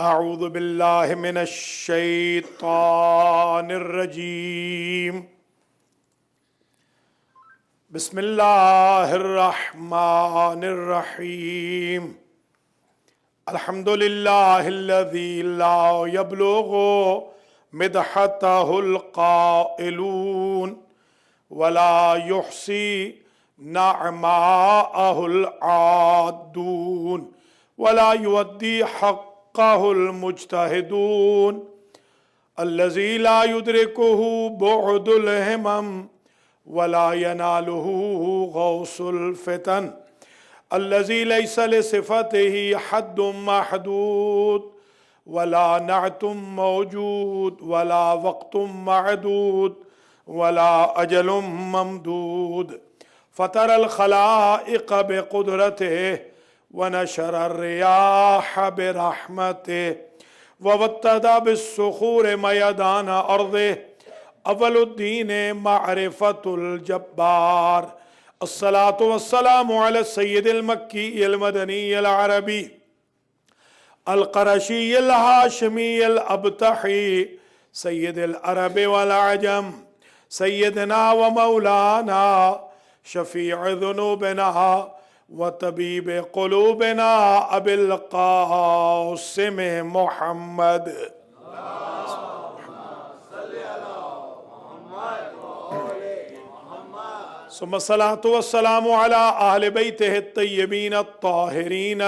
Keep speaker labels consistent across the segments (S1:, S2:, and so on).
S1: اعوذ باللہ من الشیطان الرجیم بسم اللہ الرحمن الرحیم الحمد للہ الذی لا یبلغ مدحتہ القائلون ولا یحصی نعماءہ العادون ولا یودی حقہ المجتہدون الذی لا یدرکہ بعد الہمم ولا ینالہ غوث الفتن الذی لیس لصفتہ حد محدود ولا نعت موجود ولا وقت معدود ولا اجل ممدود فطر الخلائق بقدرته ونشر الرياح برحمته ووتد بالصخور ميدان أرضه أول الدين معرفة الجبار الصلاة والسلام على السيد المكي المدني العربي القرشي الهاشمي الأبتحي سيد العرب والعجم سيدنا ومولانا شفيع ذنوبنا وطبيب قلوبنا أبي القاسم محمد ثم الصلاة والسلام على أهل بيته الطيبين الطاهرين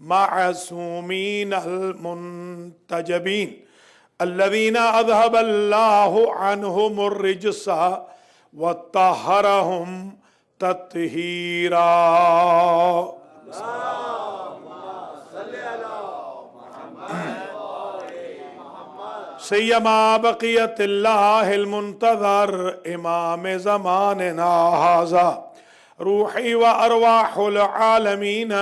S1: المعصومين المنتجبين الذين أذهب الله عنهم الرجس وطهرهم تطهيرا سيما بقية الله المنتظر إمام زماننا هذا روحي وأرواح العالمين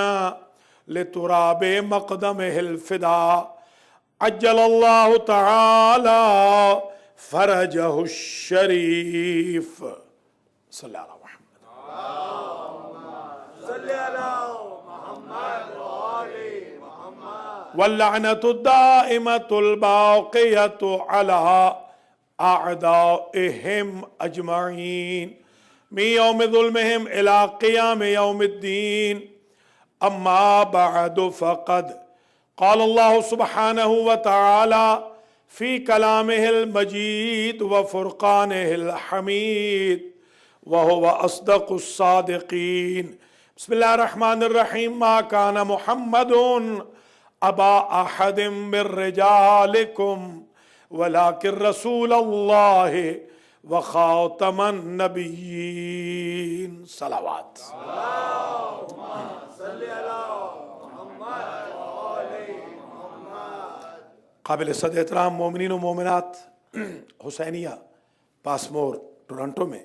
S1: لتراب مقدمه الفداء عجل الله تعالى فرجه الشريف صلى الله عليه وسلم واللعنة الدائمة الباقية على أعدائهم أجمعين من يوم ظلمهم إلى قيام يوم الدين أما بعد فقد قال الله سبحانه وتعالى في كلامه المجيد وفرقانه الحميد وهو أصدق الصادقين بسم الله الرحمن الرحيم ما كان محمد أبا أحد من رجالكم ولكن رسول الله وخاتم النبيين صلوات اللهم صل على محمد وآل محمد قابل صد احترام مومنین و مومنات حسینیہ پاسمور ٹورنٹو میں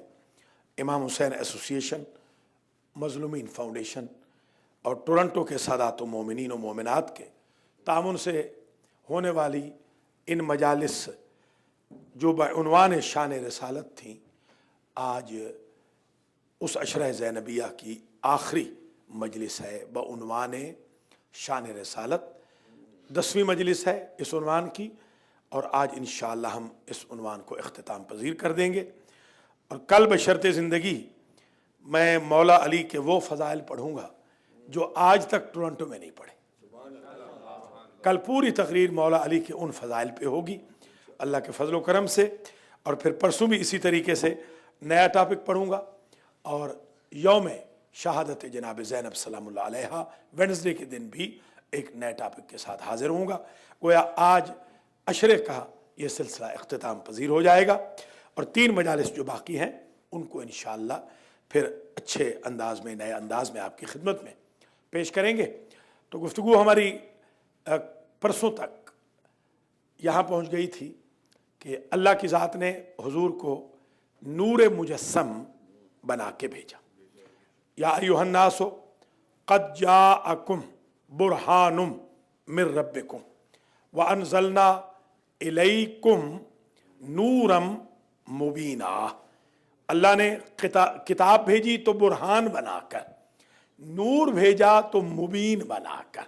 S1: امام حسین ایسوسی ایشن مظلومین فاؤنڈیشن اور ٹورنٹو کے سادات و مومنین و مومنات کے تعاون سے ہونے والی ان مجالس جو بعنوان شان رسالت تھیں آج اس عشرہ زینبیہ کی آخری مجلس ہے بعنوان شان رسالت 10ویں مجلس ہے اس عنوان کی اور آج انشاءاللہ ہم اس عنوان کو اختتام پذیر کر دیں گے اور کل بشرط زندگی میں مولا علی کے وہ فضائل پڑھوں گا جو آج تک ٹورنٹو میں نہیں پڑھے کل پوری تقریر مولا علی کے ان فضائل پہ ہوگی اللہ کے فضل و کرم سے اور پھر پرسوں بھی اسی طریقے سے نیا ٹاپک پڑھوں گا اور یوم شہادت جناب زینب سلام اللہ علیہا وینسڈے کے دن بھی ایک نئے ٹاپک کے ساتھ حاضر ہوں گا گویا آج عشرے کا یہ سلسلہ اختتام پذیر ہو جائے گا اور 3 مجالس جو باقی ہیں ان کو انشاءاللہ پھر اچھے انداز میں نئے انداز میں آپ کی خدمت میں پیش کریں گے تو گفتگو ہماری پرسوں تک یہاں پہنچ گئی تھی کہ اللہ کی ذات نے حضور کو نور مجسم بنا کے بھیجا یا ایھا الناس قد جاءکم برہان من ربکم وانزلنا الیکم نورا مبینہ اللہ نے کتاب بھیجی تو برہان بنا کر، نور بھیجا تو مبین بنا کر۔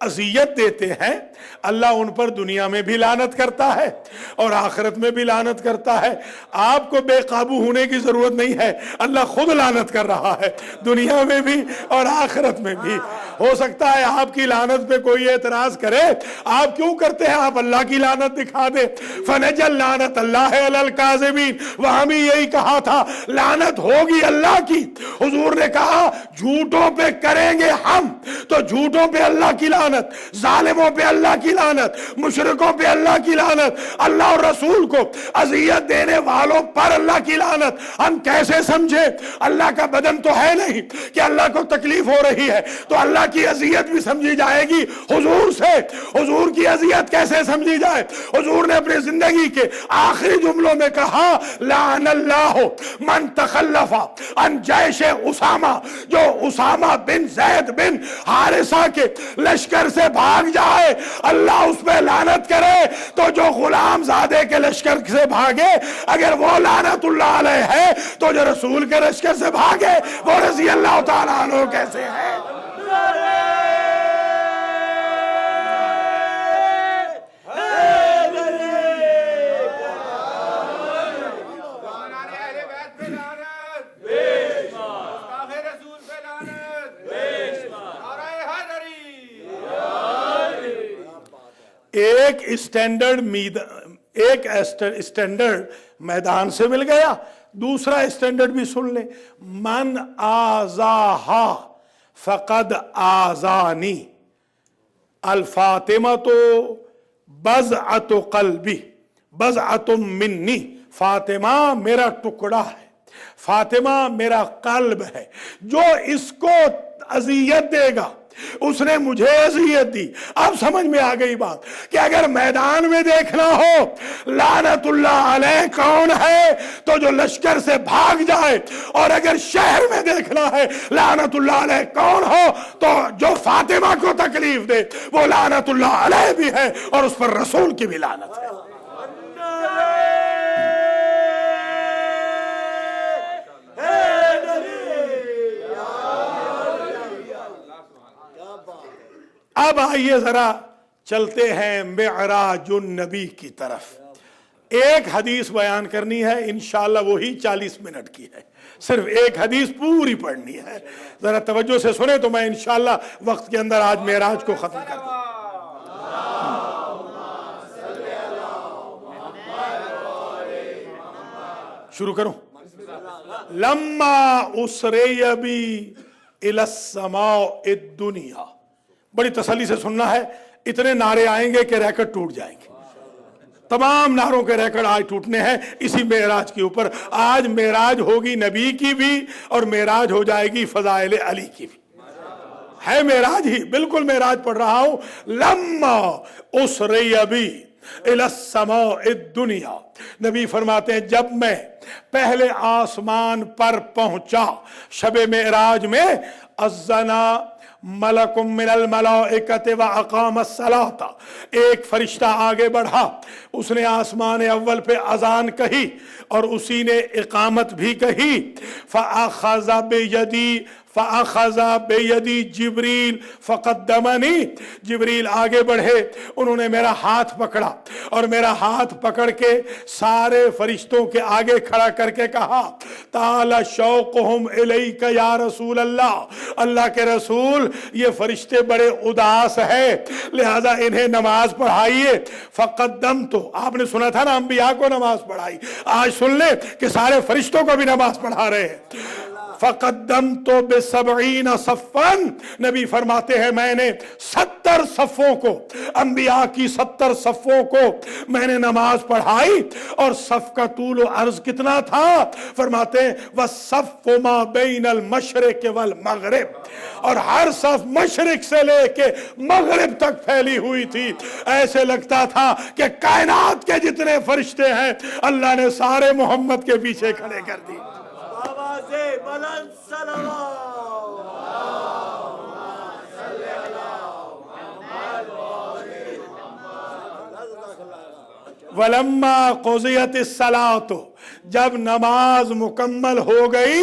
S1: اذیت دیتے ہیں اللہ ان پر دنیا میں بھی لعنت کرتا ہے اور آخرت میں بھی لعنت کرتا ہے. آپ کو بے قابو ہونے کی ضرورت نہیں ہے, اللہ خود لعنت کر رہا ہے دنیا میں بھی اور آخرت میں بھی. ہو سکتا ہے آپ کی لعنت پہ کوئی اعتراض کرے, آپ کیوں کرتے ہیں, آپ اللہ کی لعنت دکھا دے. فنجل لعنت اللہ علی الکاذبین, وہاں بھی یہی کہا تھا لعنت ہوگی اللہ کی. حضور نے کہا جھوٹوں پہ کریں گے ہم تو جھوٹوں پہ اللہ کی لعنت, ظالموں پہ اللہ کی لعنت, مشرکوں پہ اللہ کی لعنت, اللہ اور رسول کو اذیت دینے والوں پر اللہ کی لعنت. ہم کیسے سمجھے؟ اللہ کا بدن تو ہے نہیں کہ اللہ کو تکلیف ہو رہی ہے تو اللہ کی اذیت بھی سمجھی جائے گی حضور سے. حضور کی اذیت کیسے سمجھی جائے؟ حضور نے اپنی زندگی کے آخری جملوں میں کہا لعن اللہ من تخلف عن جیش اسامہ, جو اسامہ بن زید بن حارثہ کے لشکر سے بھاگ جائے اللہ اس پہ لعنت کرے. تو جو غلام زادے کے لشکر سے بھاگے اگر وہ لعنت اللہ علیہ ہے تو جو رسول کے لشکر سے بھاگے وہ رضی اللہ تعالیٰ عنہ کیسے ہے؟ ایک اسٹینڈرڈ میدان سے مل گیا, دوسرا اسٹینڈرڈ بھی سن لیں. من آزاہا فقد آزانی, الفاطمۃ بضعۃ قلبی بضعۃ منی, فاطمہ میرا ٹکڑا ہے, فاطمہ میرا قلب ہے. جو اس کو اذیت دے گا اس نے مجھے اذیت دی. اب سمجھ میں آ گئی بات کہ اگر میدان میں دیکھنا ہو لعنت اللہ علیہ کون ہے تو جو لشکر سے بھاگ جائے, اور اگر شہر میں دیکھنا ہے لعنت اللہ علیہ کون ہو تو جو فاطمہ کو تکلیف دے وہ لعنت اللہ علیہ بھی ہے اور اس پر رسول کی بھی لعنت ہے. اب آئیے ذرا چلتے ہیں معراج النبی کی طرف. ایک حدیث بیان کرنی ہے انشاءاللہ, وہی 40 منٹ کی ہے, صرف ایک حدیث پوری پڑھنی ہے. ذرا توجہ سے سنیں تو میں انشاءاللہ وقت کے اندر آج معراج کو ختم کر دوں. شروع کروں. لما اسری بی الی السماء الدنیا, بڑی تسلی سے سننا ہے, اتنے نعرے آئیں گے کہ ریکٹ ٹوٹ جائیں گے. تمام نعروں کے ریکٹ آج ٹوٹنے ہیں اسی معراج کے اوپر. آج معراج ہوگی نبی کی بھی اور معراج ہو جائے گی فضائل علی کی بھی. ہے معراج ہی, بالکل معراج پڑھ رہا ہوں. لما اسری بی الی السماء الدنیا, نبی فرماتے ہیں جب میں پہلے آسمان پر پہنچا شب معراج میں, اذنا ملک من الملائکۃ واقام الصلاۃ, ایک فرشتہ آگے بڑھا, اس نے آسمان اول پہ اذان کہی اور اسی نے اقامت بھی کہی. فاخذ بیدی جبریل فقدمنی, جبریل آگے بڑھے, انہوں نے میرا ہاتھ پکڑا اور میرا ہاتھ پکڑ کے سارے فرشتوں کے آگے کھڑا کر کے کہا تعالی شوقہم الیک یا رسول اللہ, اللہ کے رسول یہ فرشتے بڑے اداس ہیں لہذا انہیں نماز پڑھائیے. فقدمت, آپ نے سنا تھا نا انبیاء کو نماز پڑھائی, آج سن لیں کہ سارے فرشتوں کو بھی نماز پڑھا رہے ہیں. فقدمت بسبعین صفا, نبی فرماتے ہیں میں نے 70 صفوں کو, انبیاء کی 70 صفوں کو میں نے نماز پڑھائی. اور صف کا طول و عرض کتنا تھا؟ فرماتے ہیں والصف ما بین المشرق والمغرب, اور ہر صف مشرق سے لے کے مغرب تک پھیلی ہوئی تھی. ایسے لگتا تھا کہ کائنات کے جتنے فرشتے ہیں اللہ نے سارے محمد کے پیچھے کھڑے کر دی. وَلَمَّا قُضِيَتِ الصَّلَاةُ, جب نماز مکمل ہو گئی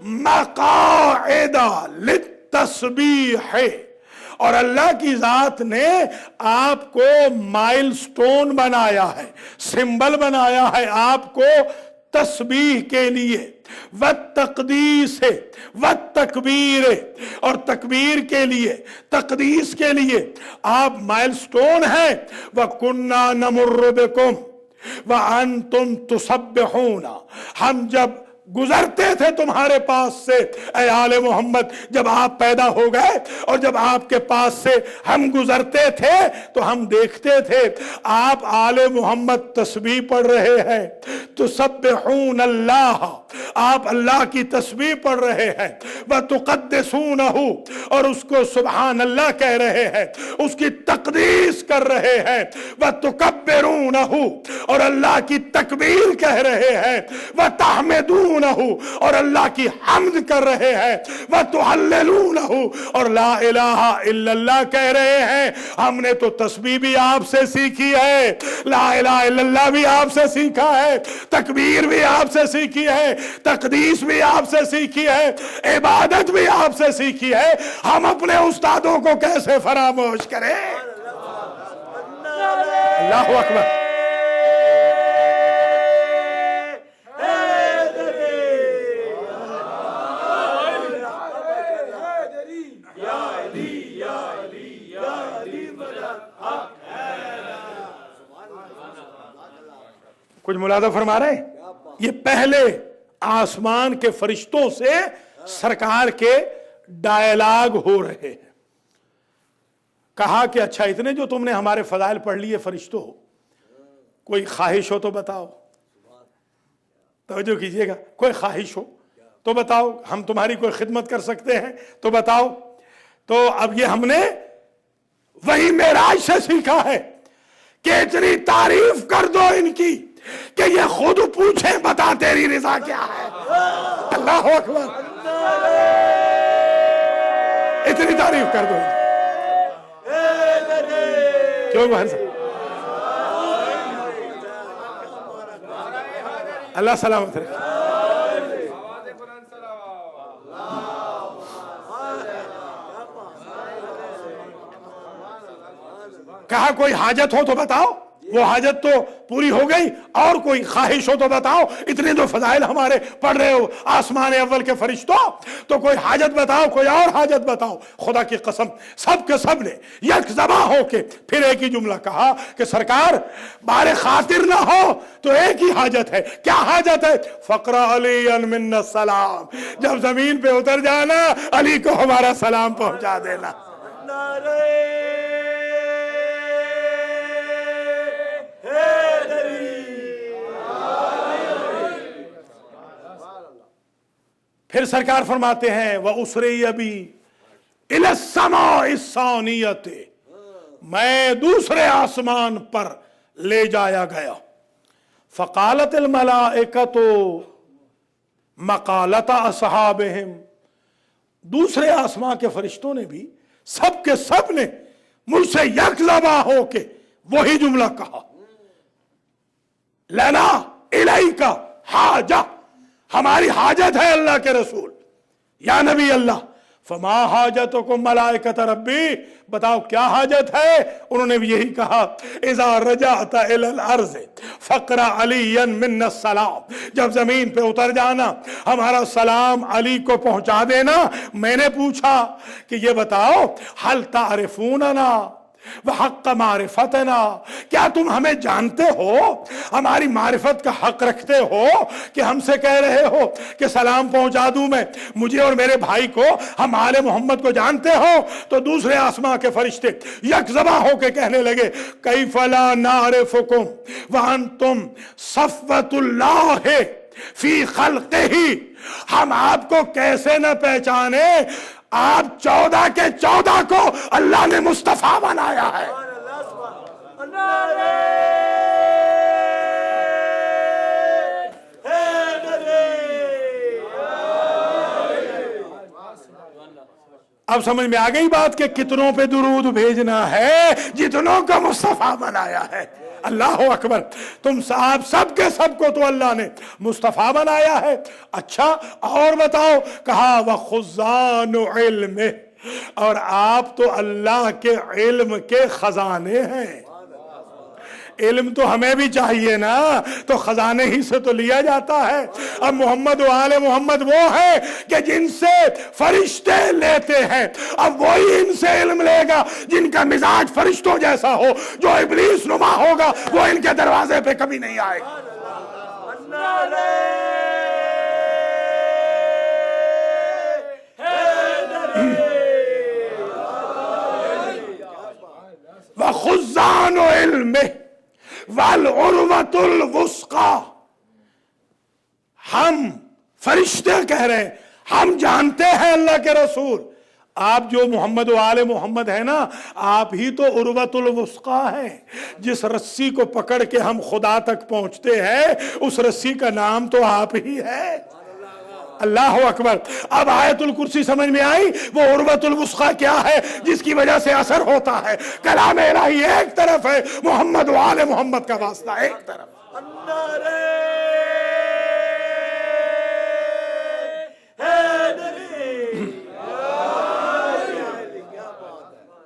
S1: مقاعد للتسبیح، اور اللہ کی ذات نے آپ کو مائل سٹون بنایا ہے، سمبل بنایا ہے آپ کو تسبیح کے لیے، والتقدیس ہے، والتکبیر ہے، اور تکبیر کے لیے، تقدیس کے لیے آپ مائل سٹون ہیں۔ وَكُنَّا نَمُرُّ بِكُمْ وَأَنْتُمْ تُسَبِّحُونَ، ہم جب گزرتے تھے تمہارے پاس سے اے آل محمد، جب آپ پیدا ہو گئے اور جب آپ کے پاس سے ہم گزرتے تھے تو ہم دیکھتے تھے آپ آل محمد تسبیح پڑھ رہے ہیں، تسبحون اللہ، آپ اللہ کی تسبیح پڑھ رہے ہیں، وتقدسونہ، اور اس کو سبحان اللہ کہہ رہے ہیں، اس کی تقدیس کر رہے ہیں، وتکبرونہ، اور اللہ کی تکبیر کہہ رہے ہیں، وتحمدونہ، اور اللہ کی حمد کر رہے ہیں، وتہللونہ، اور لا الہ الا اللہ کہہ رہے ہیں۔ ہم نے تو تسبیح بھی آپ سے سیکھی ہے، لا الہ الا اللہ بھی آپ سے سیکھا ہے، تکبیر بھی آپ سے سیکھی ہے، تقدیس بھی آپ سے سیکھی ہے، عبادت بھی آپ سے سیکھی ہے، ہم اپنے استادوں کو کیسے فراموش کریں؟ اللہ اکبر۔ کچھ ملاحظہ فرما رہے ہیں؟ یہ پہلے آسمان کے فرشتوں سے سرکار کے ڈائلاگ ہو رہے ہیں۔ کہا کہ اچھا اتنے جو تم نے ہمارے فضائل پڑھ لیے فرشتوں، کوئی خواہش ہو تو بتاؤ، توجہ کیجئے گا، کوئی خواہش ہو تو بتاؤ، ہم تمہاری کوئی خدمت کر سکتے ہیں تو بتاؤ۔ تو اب یہ ہم نے وہی معراج سے سیکھا ہے کہ اتنی تعریف کر دو ان کی کہ یہ خود پوچھیں بتا تیری رضا کیا ہے۔ اللہ اکبر، اتنی تعریف کر دو ان کی۔ کیوں بہن صاحب؟ اللہ سلامت رکھے۔ کہا کوئی حاجت ہو تو بتاؤ، وہ حاجت تو پوری ہو گئی، اور کوئی خواہش ہو تو بتاؤ، اتنے جو فضائل ہمارے پڑھ رہے ہو آسمان اول کے فرشتوں، تو کوئی حاجت بتاؤ، کوئی اور حاجت بتاؤ۔ خدا کی قسم سب کے سب نے یک زباں ہو کے پھر ایک ہی جملہ کہا کہ سرکار بارے خاطر نہ ہو تو ایک ہی حاجت ہے۔ کیا حاجت ہے؟ فقرا علی من السلام، جب زمین پہ اتر جانا علی کو ہمارا سلام پہنچا دینا۔ پھر سرکار فرماتے ہیں وَأُسْرِيَ بِي إِلَى السَّمَاءِ الثَّانِيَةِ، میں دوسرے آسمان پر لے جایا گیا۔ فَقَالَتِ الْمَلَائِكَةُ مَقَالَةَ أَصْحَابِهِمْ، دوسرے آسمان کے فرشتوں نے بھی سب کے سب نے مجھ سے یک زباں ہو کے وہی جملہ کہا، لَنَا إِلَيْكَ حَاجَةٌ، ہماری حاجت ہے اللہ کے رسول، یا نبی اللہ۔ فما حاجتکم ملائکۃ ربی، بتاؤ کیا حاجت ہے؟ انہوں نے بھی یہی کہا اذا رجعت الی الارض فقرا علی منا السلام، جب زمین پہ اتر جانا ہمارا سلام علی کو پہنچا دینا۔ میں نے پوچھا کہ یہ بتاؤ هل تعرفوننا وحق معرفتنا، کیا تم ہمیں جانتے ہو، ہماری معرفت کا حق رکھتے ہو کہ ہم سے کہہ رہے ہو کہ سلام پہنچا دوں میں مجھے اور میرے بھائی کو، ہم آل محمد کو جانتے ہو؟ تو دوسرے آسمان کے فرشتے یک زباں ہو کے کہنے لگے کیف لا نعرفکم وانتم صفوۃ اللہ فی خلقہ، ہم آپ کو کیسے نہ پہچانے، آپ 14 کے 14 کو اللہ نے مصطفیٰ بنایا ہے۔ اب سمجھ میں آ گئی بات کہ کتنوں پہ درود بھیجنا ہے؟ جتنوں کا مصطفیٰ بنایا ہے۔ اللہ اکبر۔ تم صاحب سب کے سب کو تو اللہ نے مصطفیٰ بنایا ہے۔ اچھا اور بتاؤ، کہا وَخُزَّانُ عِلْمِ، اور آپ تو اللہ کے علم کے خزانے ہیں۔ علم تو ہمیں بھی چاہیے نا، تو خزانے ہی سے تو لیا جاتا ہے۔ اب محمد و آل محمد وہ ہے کہ جن سے فرشتے لیتے ہیں، اب وہی ان سے علم لے گا جن کا مزاج فرشتوں جیسا ہو۔ جو ابلیس نما ہوگا وہ ان کے دروازے پہ کبھی نہیں آئے گا۔ وَخُزَّانُ عِلْمِهِ وَالْعُرْوَةُ الْوُثْقَى، ہم فرشتے کہہ رہے ہیں، ہم جانتے ہیں اللہ کے رسول، آپ جو محمد و آل محمد ہے نا، آپ ہی تو عروۃ الوثقی ہیں۔ جس رسی کو پکڑ کے ہم خدا تک پہنچتے ہیں، اس رسی کا نام تو آپ ہی ہے۔ اللہ اکبر۔ اب آیت الکرسی سمجھ میں آئی؟ وہ عروۃ الوثقی کیا ہے جس کی وجہ سے اثر ہوتا ہے؟ کلام الہی ایک طرف ہے، محمد و آل محمد کا واسطہ ایک طرف۔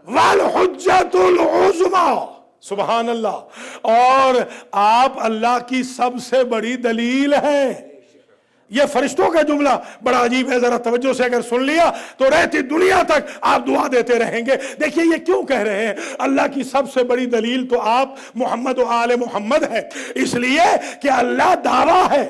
S1: والحجۃ العظمیٰ، سبحان اللہ، اور آپ اللہ کی سب سے بڑی دلیل ہیں۔ یہ فرشتوں کا جملہ بڑا عجیب ہے، ذرا توجہ سے اگر سن لیا تو رہتی دنیا تک آپ دعا دیتے رہیں گے۔ دیکھیے یہ کیوں کہہ رہے ہیں اللہ کی سب سے بڑی دلیل تو آپ محمد و آل محمد ہے؟ اس لیے کہ اللہ دعویٰ ہے،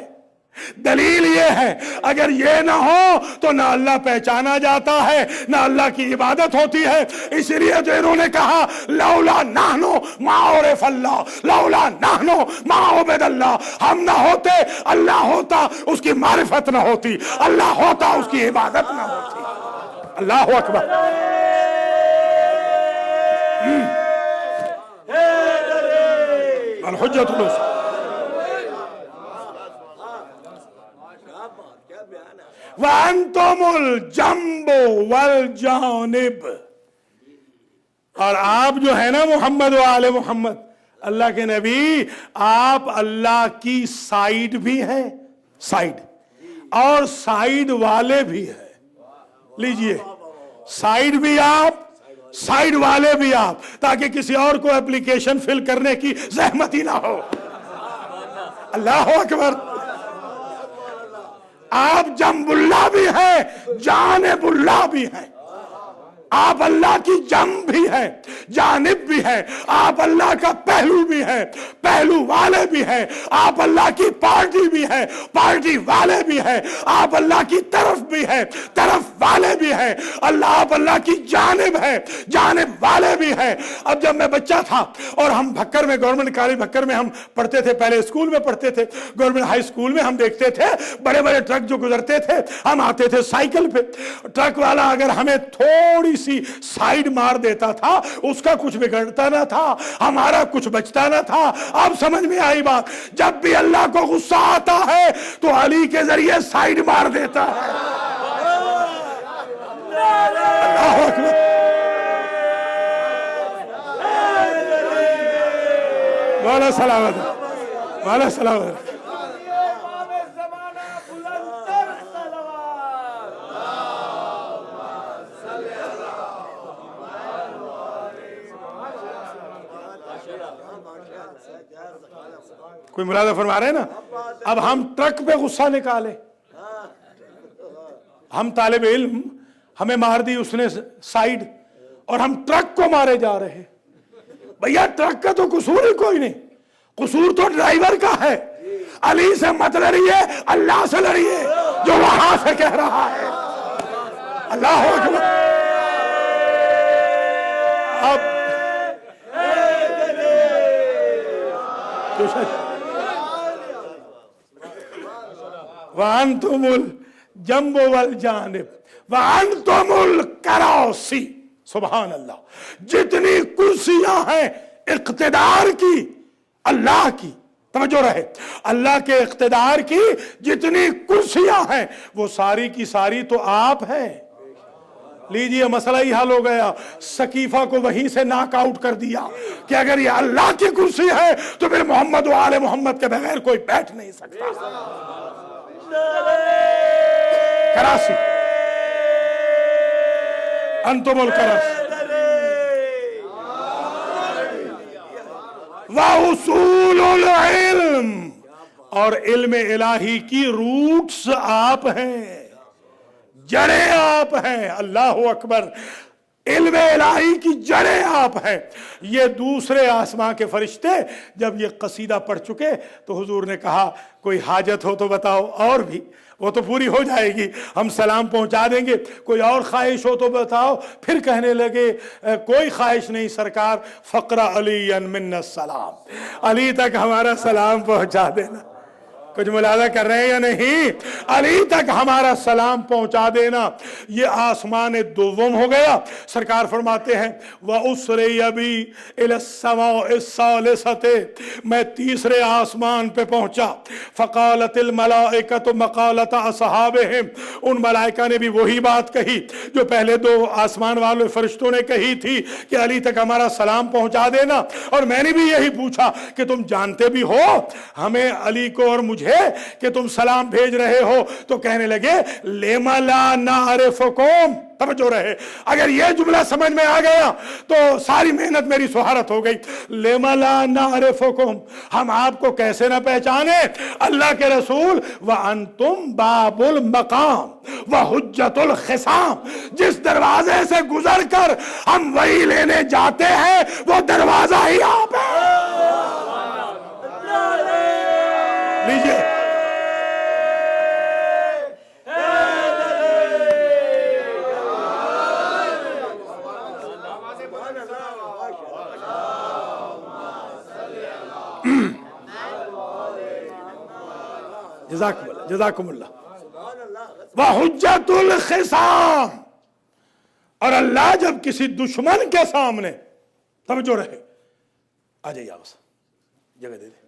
S1: دلیل یہ ہے، اگر یہ نہ ہو تو نہ اللہ پہچانا جاتا ہے، نہ اللہ کی عبادت ہوتی ہے۔ اس لیے جو انہوں نے کہا لولا نحنو ما عرف اللہ، لولا نحنو ما عبد اللہ، ہم نہ ہوتے اللہ ہوتا، اس کی معرفت نہ ہوتی، اللہ ہوتا اس کی عبادت نہ ہوتی۔ اللہ اکبر۔ الحجۃ الوثقی۔ وَأَنْتُمُ الْجَنْبُ وَالْجَانِبُ، اور آپ جو ہے نا محمد و آل محمد، اللہ کے نبی، آپ اللہ کی سائیڈ بھی ہیں، سائیڈ، اور سائیڈ والے بھی ہیں۔ لیجئے، سائیڈ بھی آپ، سائیڈ والے بھی آپ، تاکہ کسی اور کو اپلیکیشن فل کرنے کی زحمت ہی نہ ہو۔ اللہ اکبر۔ آپ جنب اللہ بھی ہیں، جانب اللہ بھی ہیں۔ آپ اللہ کی جنب بھی ہیں، جانب بھی ہیں، آپ اللہ کا پہلو بھی ہیں، پہلو والے بھی ہیں، آپ اللہ کی پارٹی بھی ہیں، پارٹی والے بھی ہیں، آپ اللہ کی طرف بھی ہیں، طرف والے بھی ہیں، آپ اللہ کی جانب ہیں، جانب والے بھی ہیں۔ اب جب میں بچہ تھا اور ہم بھکر میں، گورنمنٹ کالج بھکر میں ہم پڑھتے تھے، پہلے اسکول میں پڑھتے تھے، گورنمنٹ ہائی اسکول میں، ہم دیکھتے تھے بڑے بڑے ٹرک جو گزرتے تھے، ہم آتے تھے سائیکل پہ، ٹرک والا اگر ہمیں تھوڑی سی سائیڈ مار دیتا تھا، اس کا کچھ بگڑتا نہ تھا، ہمارا کچھ بچتا نہ تھا۔ اب سمجھ میں آئی بات؟ جب بھی اللہ کو غصہ آتا ہے تو علی کے ذریعے سائیڈ مار دیتا ہے۔ اللہ اکبر۔ مولا سلامت، مولا سلامت۔ کوئی مراد فرما رہے ہیں نا؟ اب ہم ٹرک پہ غصہ نکالے، ہم طالب علم، ہمیں مار دی اس نے سائیڈ، اور ہم ٹرک کو مارے جا رہے ہیں۔ بھیا ٹرک کا تو قصور ہی کوئی نہیں، قصور تو ڈرائیور کا ہے۔ علی سے مت لڑیے، اللہ سے لڑیے جو وہاں سے کہہ رہا ہے۔ اللہ اکبر۔ اب وَأَنْتُمُ الْجَنْبُ وَالْجَانِبُ وَأَنْتُمُ الْكَرَاسِي، سبحان اللہ۔ جتنی کرسیاں ہیں اقتدار کی، اللہ کی، توجہ رہے، اللہ کے اقتدار کی جتنی کرسیاں ہیں وہ ساری کی ساری تو آپ ہیں۔ لیجئے مسئلہ ہی حل ہو گیا. سقیفہ کو وہیں سے ناک آؤٹ کر دیا کہ اگر یہ اللہ کی کرسی ہے تو پھر محمد و آل محمد کے بغیر کوئی بیٹھ نہیں سکتا. کراسی انتم الکرس وَأُصُولُ الْعِلْمِ، اور علم الہی کی روٹس آپ ہیں، جڑیں آپ ہیں. اللہ اکبر. علم الہی کی جڑیں آپ ہیں. یہ دوسرے آسمان کے فرشتے جب یہ قصیدہ پڑھ چکے تو حضور نے کہا کوئی حاجت ہو تو بتاؤ. اور بھی وہ تو پوری ہو جائے گی، ہم سلام پہنچا دیں گے. کوئی اور خواہش ہو تو بتاؤ. پھر کہنے لگے کوئی خواہش نہیں سرکار، فقرہ علی من السلام، علی تک ہمارا سلام پہنچا دینا. کچھ ملاحظہ کر رہے ہیں یا نہیں؟ علی تک ہمارا سلام پہنچا دینا. یہ آسمان دوم ہو گیا. سرکار فرماتے ہیں وَأُسْرِيَ بِي إِلَى السَّمَاءِ الثَّالِثَةِ، میں تیسرے آسمان پہ پہنچا. فَقَالَتِ الْمَلَائِكَةُ مَقَالَةَ أَصْحَابِهِمْ، ان ملائکہ نے بھی وہی بات کہی جو پہلے دو آسمان والے فرشتوں نے کہی تھی کہ علی تک ہمارا سلام پہنچا دینا. اور میں نے بھی یہی پوچھا کہ تم جانتے بھی ہو ہمیں علی کو اور مجھے کہ تم سلام بھیج رہے ہو؟ تو کہنے لگے لِمَ لَا نَعْرِفُكُمْ. توجہ رہے، اگر یہ جملہ سمجھ میں آ گیا تو ساری محنت میری سہارت ہو گئی. لِمَ لَا نَعْرِفُكُمْ، ہم آپ کو کیسے نہ پہچانے اللہ کے رسول. وَأَنْتُمْ بَابُ الْمَقَامِ وَحُجَّةُ الْخِصَامِ، جس دروازے سے گزر کر ہم وہی لینے جاتے ہیں وہ دروازہ ہی آپ ہے. لیجئے جزاکم اللہ. وحجت الخصام، اور اللہ جب کسی دشمن کے سامنے، توجہ رہے، آ جائیے آپ جگہ دے دیں.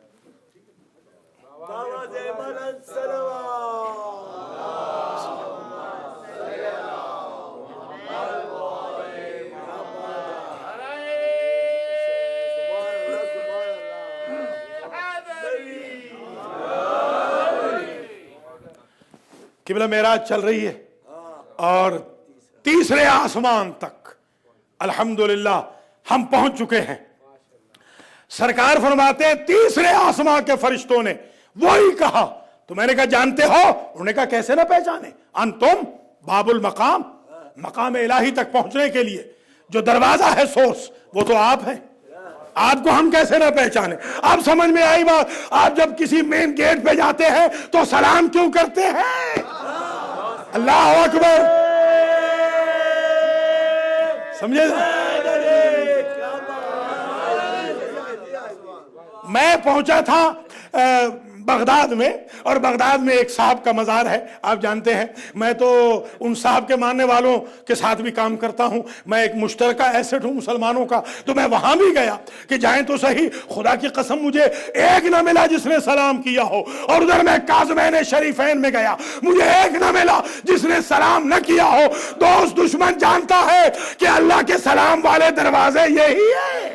S1: قبلہ معراج چل رہی ہے اور تیسرے آسمان تک الحمدللہ ہم پہنچ چکے ہیں. سرکار فرماتے ہیں تیسرے آسمان کے فرشتوں نے وہی کہا. تو میں نے کہا جانتے ہو؟ انہوں نے کہا کیسے نہ پہچانے. انتم باب المقام، مقام الہی تک پہنچنے کے لیے جو دروازہ ہے سورس وہ تو آپ ہیں. آپ کو ہم کیسے نہ پہچانے؟ آپ سمجھ میں آئی بات؟ آپ جب کسی مین گیٹ پہ جاتے ہیں تو سلام کیوں کرتے ہیں؟ اللہ اکبر. سمجھے؟ میں پہنچا تھا بغداد میں، اور بغداد میں ایک صاحب کا مزار ہے، آپ جانتے ہیں. میں تو ان صاحب کے ماننے والوں کے ساتھ بھی کام کرتا ہوں، میں ایک مشترکہ ایسٹ ہوں مسلمانوں کا. تو میں وہاں بھی گیا کہ جائیں تو صحیح. خدا کی قسم مجھے ایک نہ ملا جس نے سلام کیا ہو. اور ادھر میں کاظمین شریفین میں گیا، مجھے ایک نہ ملا جس نے سلام نہ کیا ہو. دوست دشمن جانتا ہے کہ اللہ کے سلام والے دروازے یہی ہے.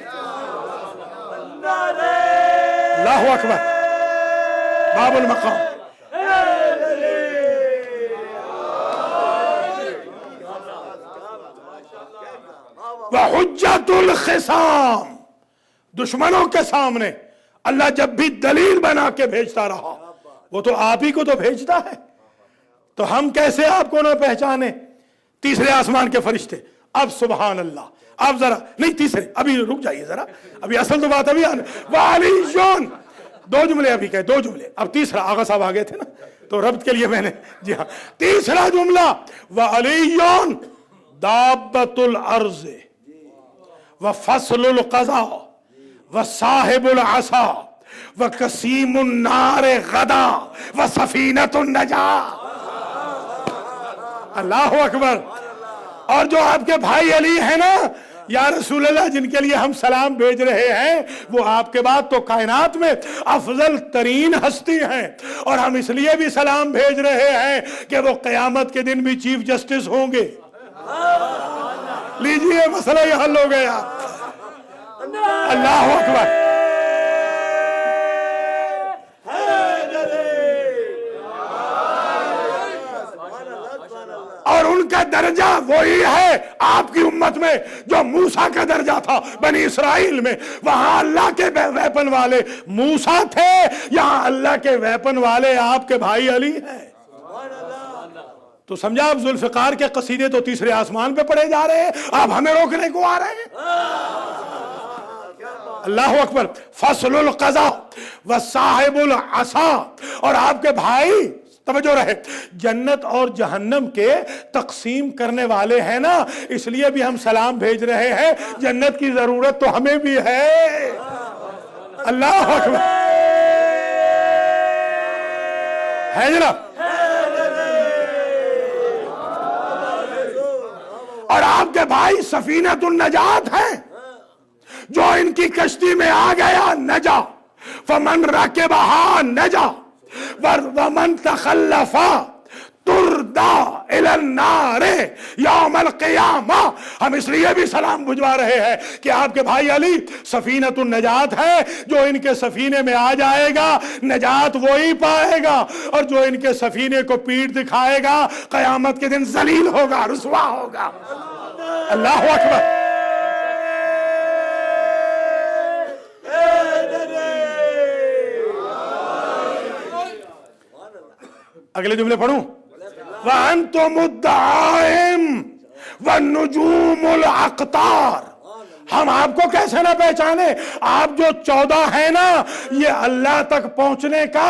S1: اللہ اکبر. باب المقام. وحجت الخصام، دشمنوں کے سامنے اللہ جب بھی دلیل بنا کے بھیجتا رہا، وہ تو آپ ہی کو تو بھیجتا ہے. تو ہم کیسے آپ کو نہ پہچانے؟ تیسرے آسمان کے فرشتے. اب سبحان اللہ، آپ ذرا نہیں تیسرے، ابھی رک جائیے ذرا، ابھی اصل تو بات ابھی آنے. وعلیون، دو جملے ابھی کہے، دو جملے. اب تیسرا، آغا صاحب آگے تھے نا تو ربط کے لیے میں نے، جی ہاں تیسرا جملہ وعلیون دابت الارض وفصل القضاء وصاحب العصا وقسیم النار غدا وسفینۃ النجاة. اللہ اکبر. اور جو آپ کے بھائی علی ہیں نا یا رسول اللہ، جن کے لیے ہم سلام بھیج رہے ہیں، وہ آپ کے بعد تو کائنات میں افضل ترین ہستی ہیں. اور ہم اس لیے بھی سلام بھیج رہے ہیں کہ وہ قیامت کے دن بھی چیف جسٹس ہوں گے. لیجئے مسئلہ یہ حل ہو گیا. اللہ اکبر. اور ان کا درجہ وہی ہے آپ کی امت میں جو موسیٰ کا درجہ تھا بنی اسرائیل میں. وہاں اللہ کے ویپن والے موسیٰ تھے, یہاں اللہ کے ویپن والے آپ کے بھائی علی ہیں. تو سمجھا آپ ذوالفقار کے قصیدے تو تیسرے آسمان پہ پڑے جا رہے ہیں, آپ ہمیں روکنے کو آ رہے ہیں. اللہ اکبر. فصل القضاء وصاحب العصا. اور آپ کے بھائی توجہ رہے, جنت اور جہنم کے تقسیم کرنے والے ہیں نا, اس لیے بھی ہم سلام بھیج رہے ہیں. جنت کی ضرورت تو ہمیں بھی ہے. اللہ اکبر. ہے جناب. اور آپ کے بھائی سفینۃ النجات ہیں, جو ان کی کشتی میں آ گیا نجا. فمن رکبہا نجا ومن تخلف تردا الی النار یوم القیامہ. ہم اس لیے بھی سلام بھجوا رہے ہیں کہ آپ کے بھائی علی سفینۃ النجات ہے, جو ان کے سفینے میں آ جائے گا نجات وہی پائے گا, اور جو ان کے سفینے کو پیٹ دکھائے گا قیامت کے دن ذلیل ہوگا, رسوا ہوگا. اللہ اکبر. اگلے جملے پڑھوں. وَأَنْتُمُ الدَّعَائِمُ وَالنُّجُومُ الْأَقْطَارُ. ہم آپ کو کیسے نہ پہچانے, آپ جو 14 ہیں نا, یہ اللہ تک پہنچنے کا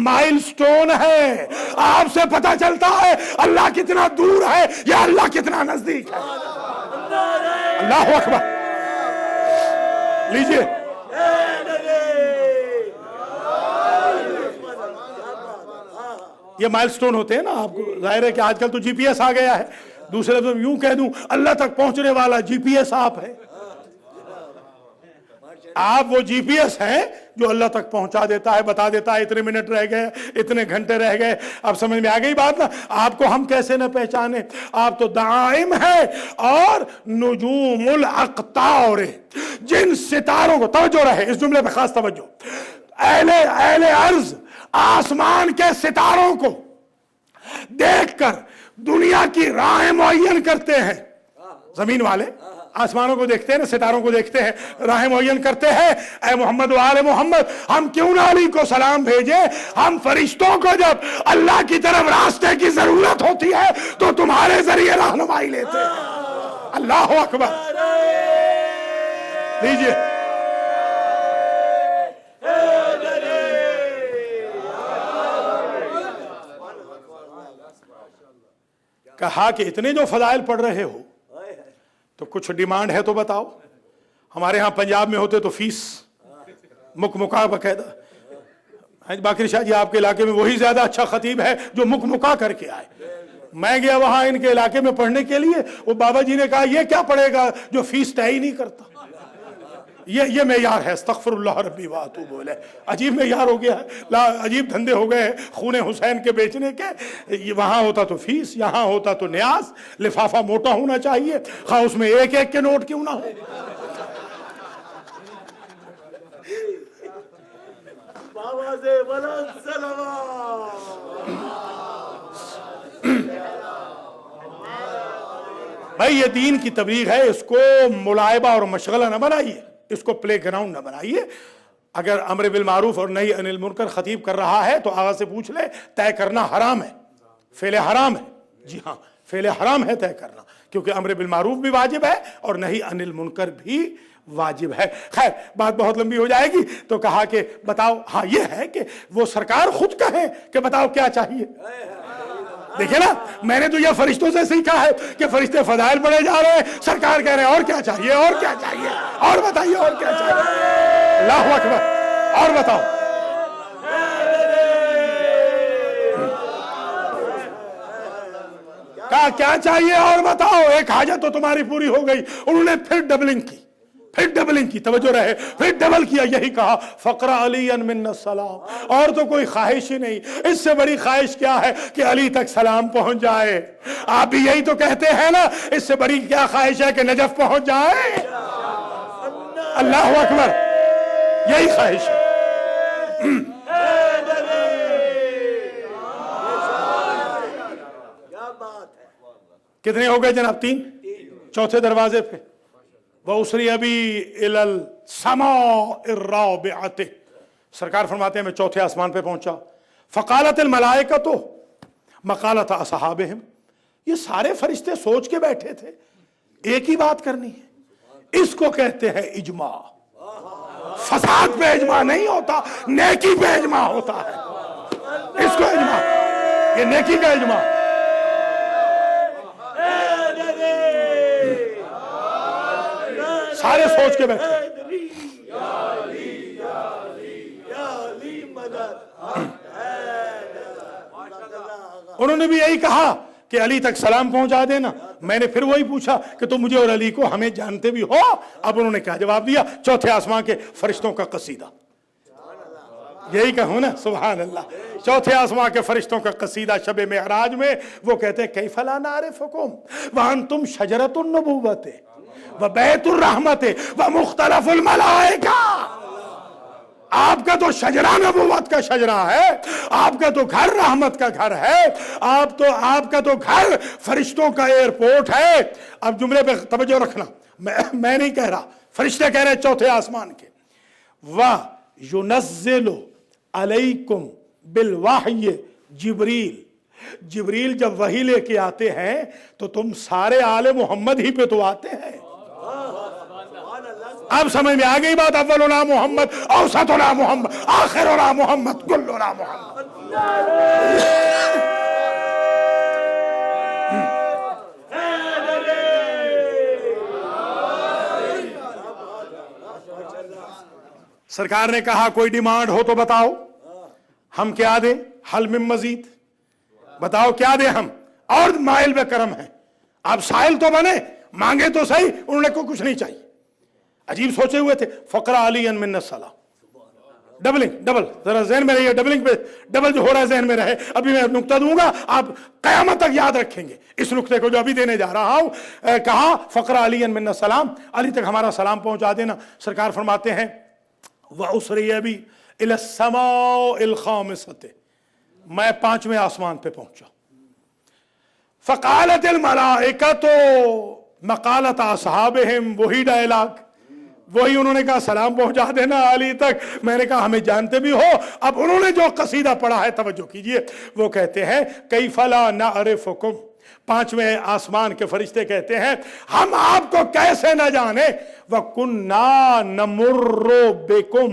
S1: مائل سٹون ہے. آپ سے پتہ چلتا ہے اللہ کتنا دور ہے یا اللہ کتنا نزدیک ہے. اللہ اکبر. لیجئے. یہ مائل سٹون ہوتے ہیں نا, آپ کو ظاہر ہے کہ آج کل تو جی پی ایس آ گیا ہے. دوسرے لفظ میں یوں کہہ دوں, اللہ تک پہنچنے والا جی پی ایس آپ ہے. آپ وہ جی پی ایس ہیں جو اللہ تک پہنچا دیتا ہے, بتا دیتا ہے اتنے منٹ رہ گئے, اتنے گھنٹے رہ گئے. اب سمجھ میں آ گئی بات نا. آپ کو ہم کیسے نہ پہچانے, آپ تو دائم ہے. اور نجوم الاقطار, جن ستاروں کو, توجہ رہے اس جملے پہ خاص توجہ, اہل ارض آسمان کے ستاروں کو دیکھ کر دنیا کی راہیں معین کرتے ہیں. زمین والے آسمانوں کو دیکھتے ہیں نا, ستاروں کو دیکھتے ہیں, راہیں معین کرتے ہیں. اے محمد و آل محمد, ہم کیوں نہ علی کو سلام بھیجیں. ہم فرشتوں کو جب اللہ کی طرف راستے کی ضرورت ہوتی ہے تو تمہارے ذریعے رہنمائی لیتے ہیں. اللہ اکبر. لیجئے. کہا کہ اتنے جو فضائل پڑھ رہے ہو تو کچھ ڈیمانڈ ہے تو بتاؤ. ہمارے ہاں پنجاب میں ہوتے تو فیس مکا باقاعدہ. باقر شاہ جی آپ کے علاقے میں وہی زیادہ اچھا خطیب ہے جو مکا کر کے آئے. میں گیا وہاں ان کے علاقے میں پڑھنے کے لیے, وہ بابا جی نے کہا یہ کیا پڑھے گا جو فیس طے ہی نہیں کرتا. یہ معیار ہے. استغفر اللہ ربی واتوب الیہ. عجیب معیار ہو گیا ہے, عجیب دھندے ہو گئے خون حسین کے بیچنے کے. وہاں ہوتا تو فیس, یہاں ہوتا تو نیاز. لفافہ موٹا ہونا چاہیے, خواہ اس میں ایک ایک کے نوٹ کیوں نہ ہو. بھائی یہ دین کی تبلیغ ہے, اس کو ملائبہ اور مشغلہ نہ بنائیے, اس کو پلے گراؤنڈ نہ بنائیے. اگر امر بالمعروف اور نہی عن المنکر خطیب کر رہا ہے تو آغاز سے پوچھ لے, طے کرنا حرام ہے, فعل حرام ہے. جی ہاں, فعل حرام ہے طے کرنا, کیونکہ امر بالمعروف بھی واجب ہے اور نہی عن المنکر بھی واجب ہے. خیر بات بہت لمبی ہو جائے گی, تو کہا کہ بتاؤ. ہاں یہ ہے کہ وہ سرکار خود کہیں کہ بتاؤ کیا چاہیے. دیکھیں نا, میں نے تو یہ فرشتوں سے سیکھا ہے کہ فرشتے فضائل پڑھے جا رہے ہیں, سرکار کہہ رہے ہیں اور کیا چاہیے, اور کیا چاہیے, اور بتائیے اور کیا چاہیے. اللہ اکبر. اور بتاؤ. کہا کیا چاہیے اور بتاؤ. ایک حاجت تو تمہاری پوری ہو گئی. انہوں نے پھر ڈبلنگ کی. پھر ڈبلنگ کی، توجہ رہے، پھر ڈبل کیا، یہی کہا فقرا علی من السلام، اور تو کوئی خواہش ہی نہیں، اس سے بڑی خواہش کیا ہے کہ علی تک سلام پہنچ جائے۔ آپ بھی یہی تو کہتے ہیں نا، اس سے بڑی کیا خواہش ہے کہ نجف پہنچ جائے؟ اللہ اکبر، یہی خواہش ہے۔ کتنے ہو گئے جناب؟ 3۔ چوتھے دروازے پہ وَأُسْرِيَ بِي إِلَى السَّمَاءِ الرَّابِعَةِ، سرکار فرماتے ہیں میں چوتھے آسمان پہ پہنچا، فَقَالَتِ الْمَلَائِكَةُ مَقَالَةَ أَصْحَابِهِمْ، یہ سارے فرشتے سوچ کے بیٹھے تھے، ایک ہی بات کرنی ہے، اس کو کہتے ہیں اجماع۔ فساد پہ اجماع نہیں ہوتا، نیکی پہ اجماع ہوتا ہے، اس کو اجماع، یہ نیکی کا اجماع۔ سارے سوچ کے بیٹھے، انہوں نے بھی یہی کہا کہ علی تک سلام پہنچا دینا۔ میں نے پھر وہی پوچھا کہ تم مجھے اور علی کو ہمیں جانتے بھی ہو؟ اب انہوں نے کیا جواب دیا؟ چوتھے آسمان کے فرشتوں کا قصیدہ، یہی کہوں نا، سبحان اللہ، چوتھے آسمان کے فرشتوں کا قصیدہ شب معراج میں وہ کہتے ہیں کیف لا نعرفکم وانتم شجرۃ النبوۃ وبیت الرحمت ومختلف الملائکہ، آپ کا تو شجرہ نبوت کا شجرہ ہے، آپ کا تو گھر رحمت کا گھر ہے، آپ کا تو گھر فرشتوں کا ایئرپورٹ ہے۔ اب جملے پہ توجہ رکھنا، میں نہیں کہہ رہا، فرشتے کہہ رہے ہیں چوتھے آسمان کے، وَيُنَزِّلُ عَلَيْكُمْ بِالْوَحْيِ جبریل، جبریل جب وحی لے کے آتے ہیں تو تم سارے آل محمد ہی پہ تو آتے ہیں۔ اب سمجھ میں آ گئی بات، اولنا محمد، اوسطنا محمد، آخرنا محمد، کلنا محمد۔ سرکار نے کہا کوئی ڈیمانڈ ہو تو بتاؤ، ہم کیا دیں؟ حل من مزید، بتاؤ کیا دیں ہم، اور مائل بے کرم ہیں، آپ سائل تو بنے، مانگے تو صحیح۔ انہوں نے کچھ نہیں چاہیے، عجیب سوچے ہوئے تھے، فقرا علی من السلام، ڈبل، ذرا ذہن میں رہیے، ڈبلنگ پہ ڈبل جو ہو رہا ہے ذہن میں رہے۔ ابھی میں نقطہ دوں گا، آپ قیامت تک یاد رکھیں گے اس نقطے کو جو ابھی دینے جا رہا ہوں۔ کہا فقرا علی من السلام، علی تک ہمارا سلام پہنچا دینا۔ سرکار فرماتے ہیں وَأُسْرِيَ بِي إِلَى السَّمَاءِ الْخَامِسَةِ، میں 5ویں آسمان پہ پہنچا، فَقَالَتِ الْمَلَائِكَةُ مَقَالَةَ أَصْحَابِهِمْ، وہی ڈائلاگ، وہی انہوں نے کہا سلام پہنچا دینا علی تک۔ میں نے کہا ہمیں جانتے بھی ہو۔ اب انہوں نے جو قصیدہ پڑھا ہے توجہ کیجئے، وہ کہتے ہیں کیف لا نعرفکم، 5ویں آسمان کے فرشتے کہتے ہیں ہم آپ کو کیسے نہ جانے، وَكُنَّا نَمُرُّ بِكُمْ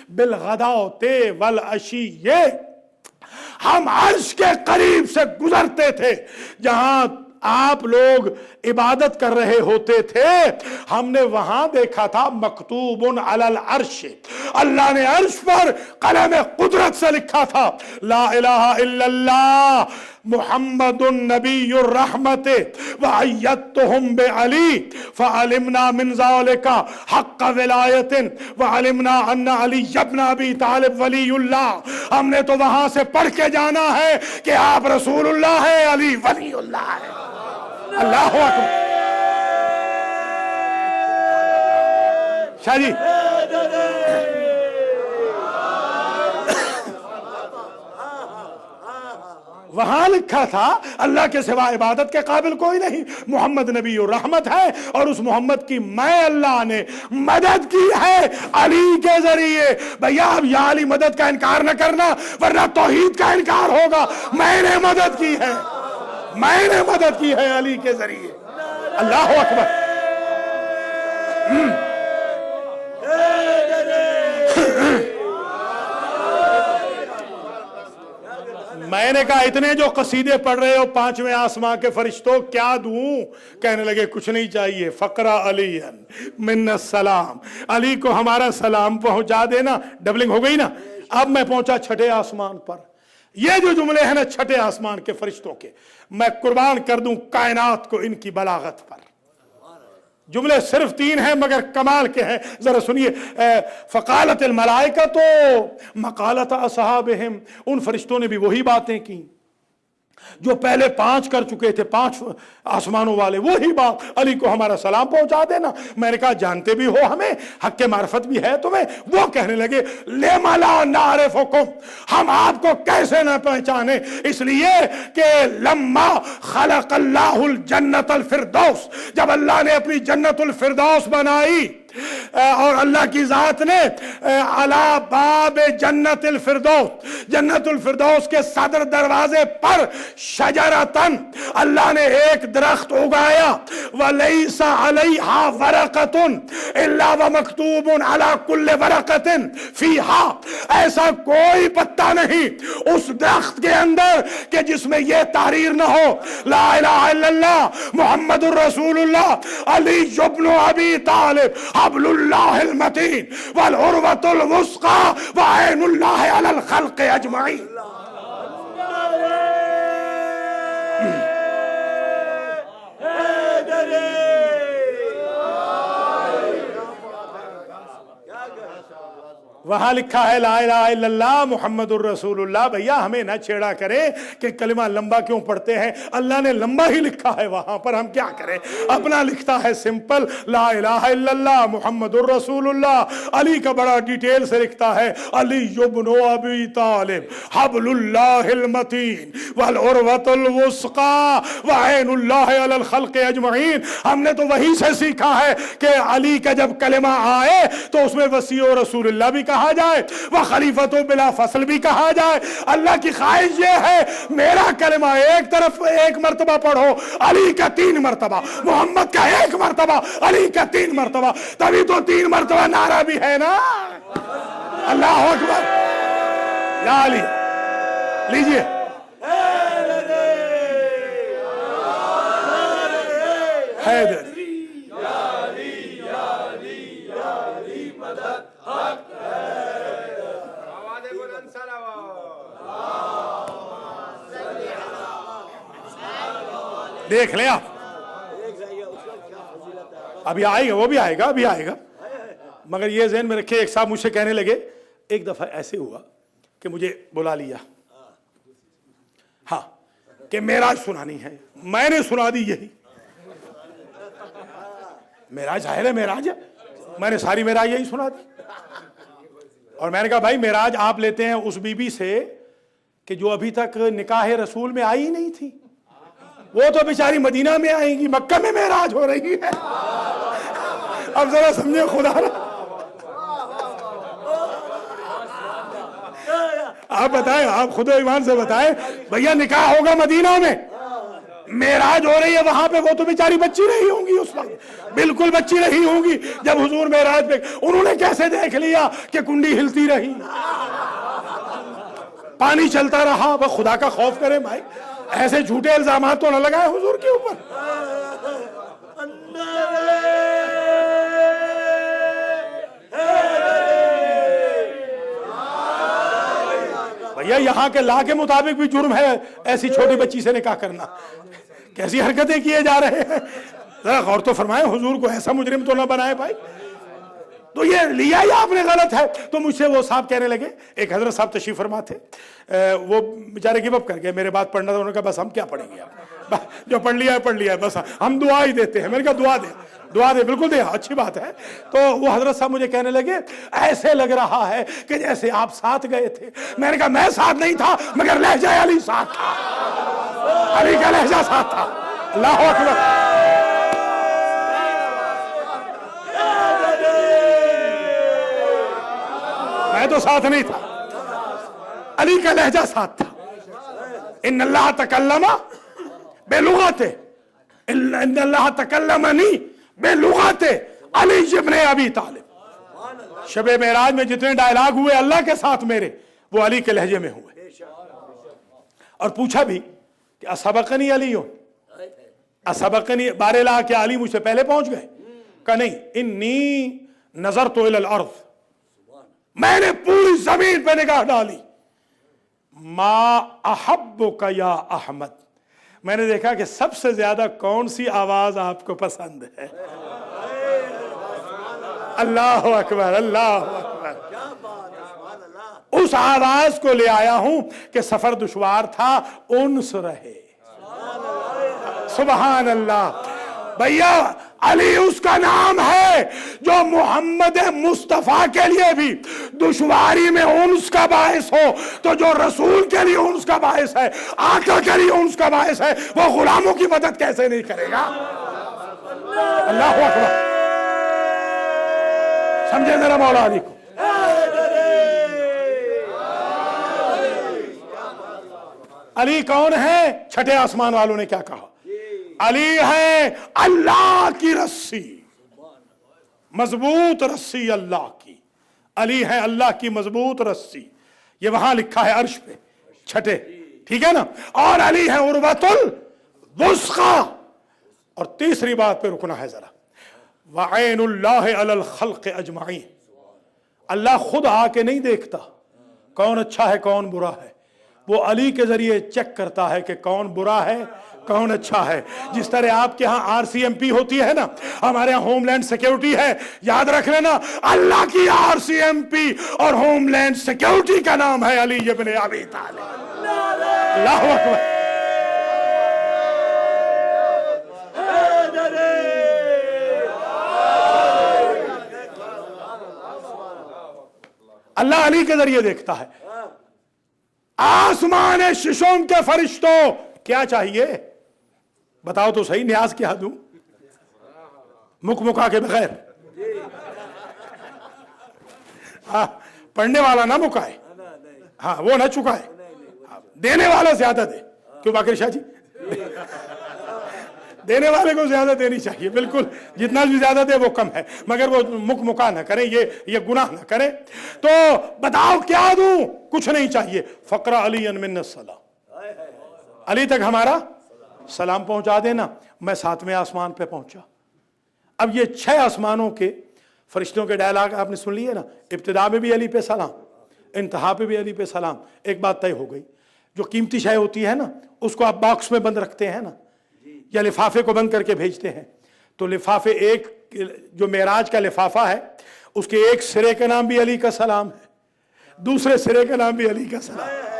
S1: بِالْغَدَاوْتِ وَالْعَشِيِّ، ہم عرش کے قریب سے گزرتے تھے، جہاں آپ لوگ عبادت کر رہے ہوتے تھے، ہم نے وہاں دیکھا تھا مکتوب علی العرش، اللہ نے عرش پر قلم قدرت سے لکھا تھا لا الہ الا اللہ محمد النبی الرحمت وعیدتہم بعلی فعلمنا من ذالک حق ولایت وعلمنا ان علی ابن ابی طالب ولی اللہ۔ ہم نے تو وہاں سے پڑھ کے جانا ہے کہ آپ رسول اللہ ہے، علی ولی اللہ ہے۔ اللہ اکبر۔ شاہ جی وہاں لکھا تھا اللہ کے سوا عبادت کے قابل کوئی نہیں، محمد نبی الرحمت ہے، اور اس محمد کی میں اللہ نے مدد کی ہے علی کے ذریعے۔ بھیا اب یا علی مدد کا انکار نہ کرنا ورنہ توحید کا انکار ہوگا۔ میں نے مدد کی ہے، میں نے مدد کی ہے علی کے ذریعے۔ اللہ اکبر۔ میں نے کہا اتنے جو قصیدے پڑھ رہے ہو 5ویں آسمان کے فرشتوں کیا دوں؟ کہنے لگے کچھ نہیں چاہیے، فقرا علی من السلام، علی کو ہمارا سلام پہنچا دینا۔ ڈبلنگ ہو گئی نا۔ اب میں پہنچا 6 آسمان پر۔ یہ جو جملے ہیں نا 6 آسمان کے فرشتوں کے، میں قربان کر دوں کائنات کو ان کی بلاغت پر۔ جملے صرف 3 ہیں مگر کمال کے ہیں، ذرا سنیے۔ فقالت الملائکۃ مقالۃ اصحابہم، ان فرشتوں نے بھی وہی باتیں کی جو پہلے 5 کر چکے تھے، 5 آسمانوں والے، وہی بات، علی کو ہمارا سلام پہنچا دینا۔ میں نے کہا جانتے بھی ہو ہمیں، حق معرفت بھی ہے تمہیں؟ وہ کہنے لگے لما لا نعرفکم، ہم آپ کو کیسے نہ پہچانے، اس لیے کہ لما خلق اللہ الجنت الفردوس، جب اللہ نے اپنی جنت الفردوس بنائی اور اللہ کی ذات نے علی باب جنت الفردوس، جنت الفردوس کے صدر دروازے پر شجرتن، اللہ نے ایک درخت اگایا، ولیس علیہا ورقتن الا ومکتوب علی کل ورقت فیہا، ایسا کوئی پتا نہیں اس درخت کے اندر کہ جس میں یہ تحریر نہ ہو لا الہ الا اللہ محمد الرسول اللہ علی ابن ابی طالب حبل اللہ المتین والعروۃ الوثقی وعین اللہ علی الخلق اجمعین۔ وہاں لکھا ہے لا الہ الا اللہ محمد الرسول اللہ۔ بھیا ہمیں نہ چھیڑا کرے کہ کلمہ لمبا کیوں پڑھتے ہیں، اللہ نے لمبا ہی لکھا ہے وہاں پر، ہم کیا کریں، اپنا لکھتا ہے سمپل لا الہ الا اللہ محمد الرسول اللہ۔ علی کا بڑا ڈیٹیل سے لکھتا ہے علی ابن ابی طالب حبل اللہ المتین والعروۃ الوثقی وعین اللہ علی الخلق اجمعین۔ ہم نے تو وہی سے سیکھا ہے کہ علی کا جب کلمہ آئے تو اس میں وسیع رسول اللہ بھی کہا جائے، وہ خلیفۃ بلا فصل بھی کہا جائے۔ اللہ کی خواہش یہ ہے میرا کلمہ ایک طرف 1 مرتبہ پڑھو، علی کا 3 مرتبہ، محمد کا 1 مرتبہ، علی کا 3 مرتبہ، تبھی تو 3 مرتبہ نعرہ بھی ہے نا، اللہ اکبر یا علی۔ لیجئے حیدر دیکھ لیں آپ، ابھی آئے گا، وہ بھی آئے گا، ابھی آئے گا، مگر یہ ذہن میں رکھے۔ ایک صاحب مجھ سے کہنے لگے، ایک دفعہ ایسے ہوا کہ مجھے بلا لیا، ہاں کہ معراج سنانی ہے، میں نے سنا دی یہی معراج، ظاہر ہے معراج ہے، میں نے ساری معراج یہی سنا دی۔ اور میں نے کہا بھائی معراج آپ لیتے ہیں اس بی بی سے کہ جو ابھی تک نکاح رسول میں آئی ہی نہیں تھی، وہ تو بیچاری مدینہ میں آئیں گی، مکہ میں معراج ہو رہی ہے۔ اب ذرا سمجھے خدا رہا، آپ بتائیں، آپ خود ایمان سے بتائیں، بھیا نکاح ہوگا مدینہ میں، معراج ہو رہی ہے وہاں پہ، وہ تو بیچاری بچی رہی ہوں گی اس وقت، بالکل بچی رہی ہوں گی جب حضور معراج پہ، انہوں نے کیسے دیکھ لیا کہ کنڈی ہلتی رہی، پانی چلتا رہا۔ وہ خدا کا خوف کریں بھائی، ایسے جھوٹے الزامات تو نہ لگائے حضور کے اوپر۔ بھیا یہاں کے لا کے مطابق بھی جرم ہے ایسی چھوٹی بچی سے نکاح کرنا، کیسی حرکتیں کیے جا رہے ہیں، ذرا غور تو فرمائیں، حضور کو ایسا مجرم تو نہ بنائے بھائی۔ تو یہ لیا ہی آپ نے غلط ہے۔ تو مجھ سے وہ صاحب کہنے لگے، ایک حضرت صاحب تشریف فرما تھے، وہ بیچارے گیو اپ کر گئے، میرے بات پڑھنا تھا، انہوں نے کہا بس ہم کیا پڑھیں گے، جو پڑھ لیا ہے بس ہم دعا ہی دیتے ہیں۔ میں نے کہا دعا دے، بالکل دے، اچھی بات ہے۔ تو وہ حضرت صاحب مجھے کہنے لگے ایسے لگ رہا ہے کہ جیسے آپ ساتھ گئے تھے۔ میں نے کہا میں ساتھ نہیں تھا مگر لہجہ علی ساتھ تھا، علی کا لہجہ ساتھ تھا۔ اللہ اکبر۔ میں تو ساتھ نہیں تھا، علی کا لہجہ ساتھ تھا۔ ان اللہ تکلم بلغت، ان اللہ تکلمنی بلغت علی ابن ابی طالب۔ شب معراج میں جتنے ڈائلاگ ہوئے اللہ کے ساتھ میرے، وہ علی کے لہجے میں ہوئے۔ اور پوچھا بھی کہ اسبقنی علی، اسبقنی بارلا، کیا علی مجھ سے پہلے پہنچ گئے؟ کہا نہیں، انی نظرت الی الارض، میں نے پوری زمین پہ نگاہ ڈالی، ما احبک یا احمد، میں نے دیکھا کہ سب سے زیادہ کون سی آواز آپ کو پسند ہے۔ اللہ اکبر، اللہ اکبر۔ اس آواز کو لے آیا ہوں کہ سفر دشوار تھا، انس رہے۔ سبحان اللہ۔ بھیا علی اس کا نام ہے جو محمد مصطفیٰ کے لیے بھی دشواری میں انس کا باعث ہو، تو جو رسول کے لیے انس کا باعث ہے، آقا کے لیے انس کا باعث ہے، وہ غلاموں کی مدد کیسے نہیں کرے گا؟ اللہ اکبر۔ سمجھے ذرا مولا علی کو۔ علی کون ہے؟ چھٹے آسمان والوں نے کیا کہا؟ علی ہے اللہ کی رسی، مضبوط رسی اللہ کی۔ علی ہے اللہ کی مضبوط رسی، یہ وہاں لکھا ہے عرش پہ چھٹے، ٹھیک ہے نا؟ اور علی ہے عروۃ الوثقی۔ اور تیسری بات پہ رکنا ہے ذرا، وعین اللہ علی الخلق اجمعین۔ اللہ خود آ کے نہیں دیکھتا کون اچھا ہے کون برا ہے، وہ علی کے ذریعے چیک کرتا ہے کہ کون برا ہے کون اچھا ہے۔ جس طرح آپ کے ہاں آر سی ایم پی ہوتی ہے نا، ہمارے ہاں ہوم لینڈ سیکیورٹی ہے، یاد رکھ لینا اللہ کی آر سی ایم پی اور ہوم لینڈ سیکیورٹی کا نام ہے علی ابن ابی طالب۔ اللہ اکبر۔ اللہ علی کے ذریعے دیکھتا ہے۔ آسمان ششم کے فرشتوں کیا چاہیے بتاؤ تو صحیح، نیاز کیا دوں؟ مک مکا کے بغیر، پڑھنے والا نہ مکائے، ہاں وہ نہ چکائے، دینے والا زیادہ دے۔ کیوں باقر شاہ جی؟ دینے والے کو زیادہ دینی چاہیے، بالکل جتنا بھی زیادہ دے وہ کم ہے، مگر وہ مک مکا نہ کریں، یہ گناہ نہ کریں۔ تو بتاؤ کیا دوں؟ کچھ نہیں چاہیے۔ فقرہ علی من السلام، علی تک ہمارا سلام پہنچا دینا۔ میں 7ویں آسمان پہ پہنچا۔ اب یہ 6 آسمانوں کے فرشتوں کے ڈائلاگ آپ نے سن لیے نا، ابتدا میں بھی علی پہ سلام، انتہا پہ بھی علی پہ سلام۔ ایک بات طے ہو گئی، جو قیمتی شے ہوتی ہے نا، اس کو آپ باکس میں بند رکھتے ہیں نا، یا لفافے کو بند کر کے بھیجتے ہیں، تو لفافے ایک جو معراج کا لفافہ ہے، اس کے ایک سرے کا نام بھی علی کا سلام ہے، دوسرے سرے کا نام بھی علی کا سلام ہے۔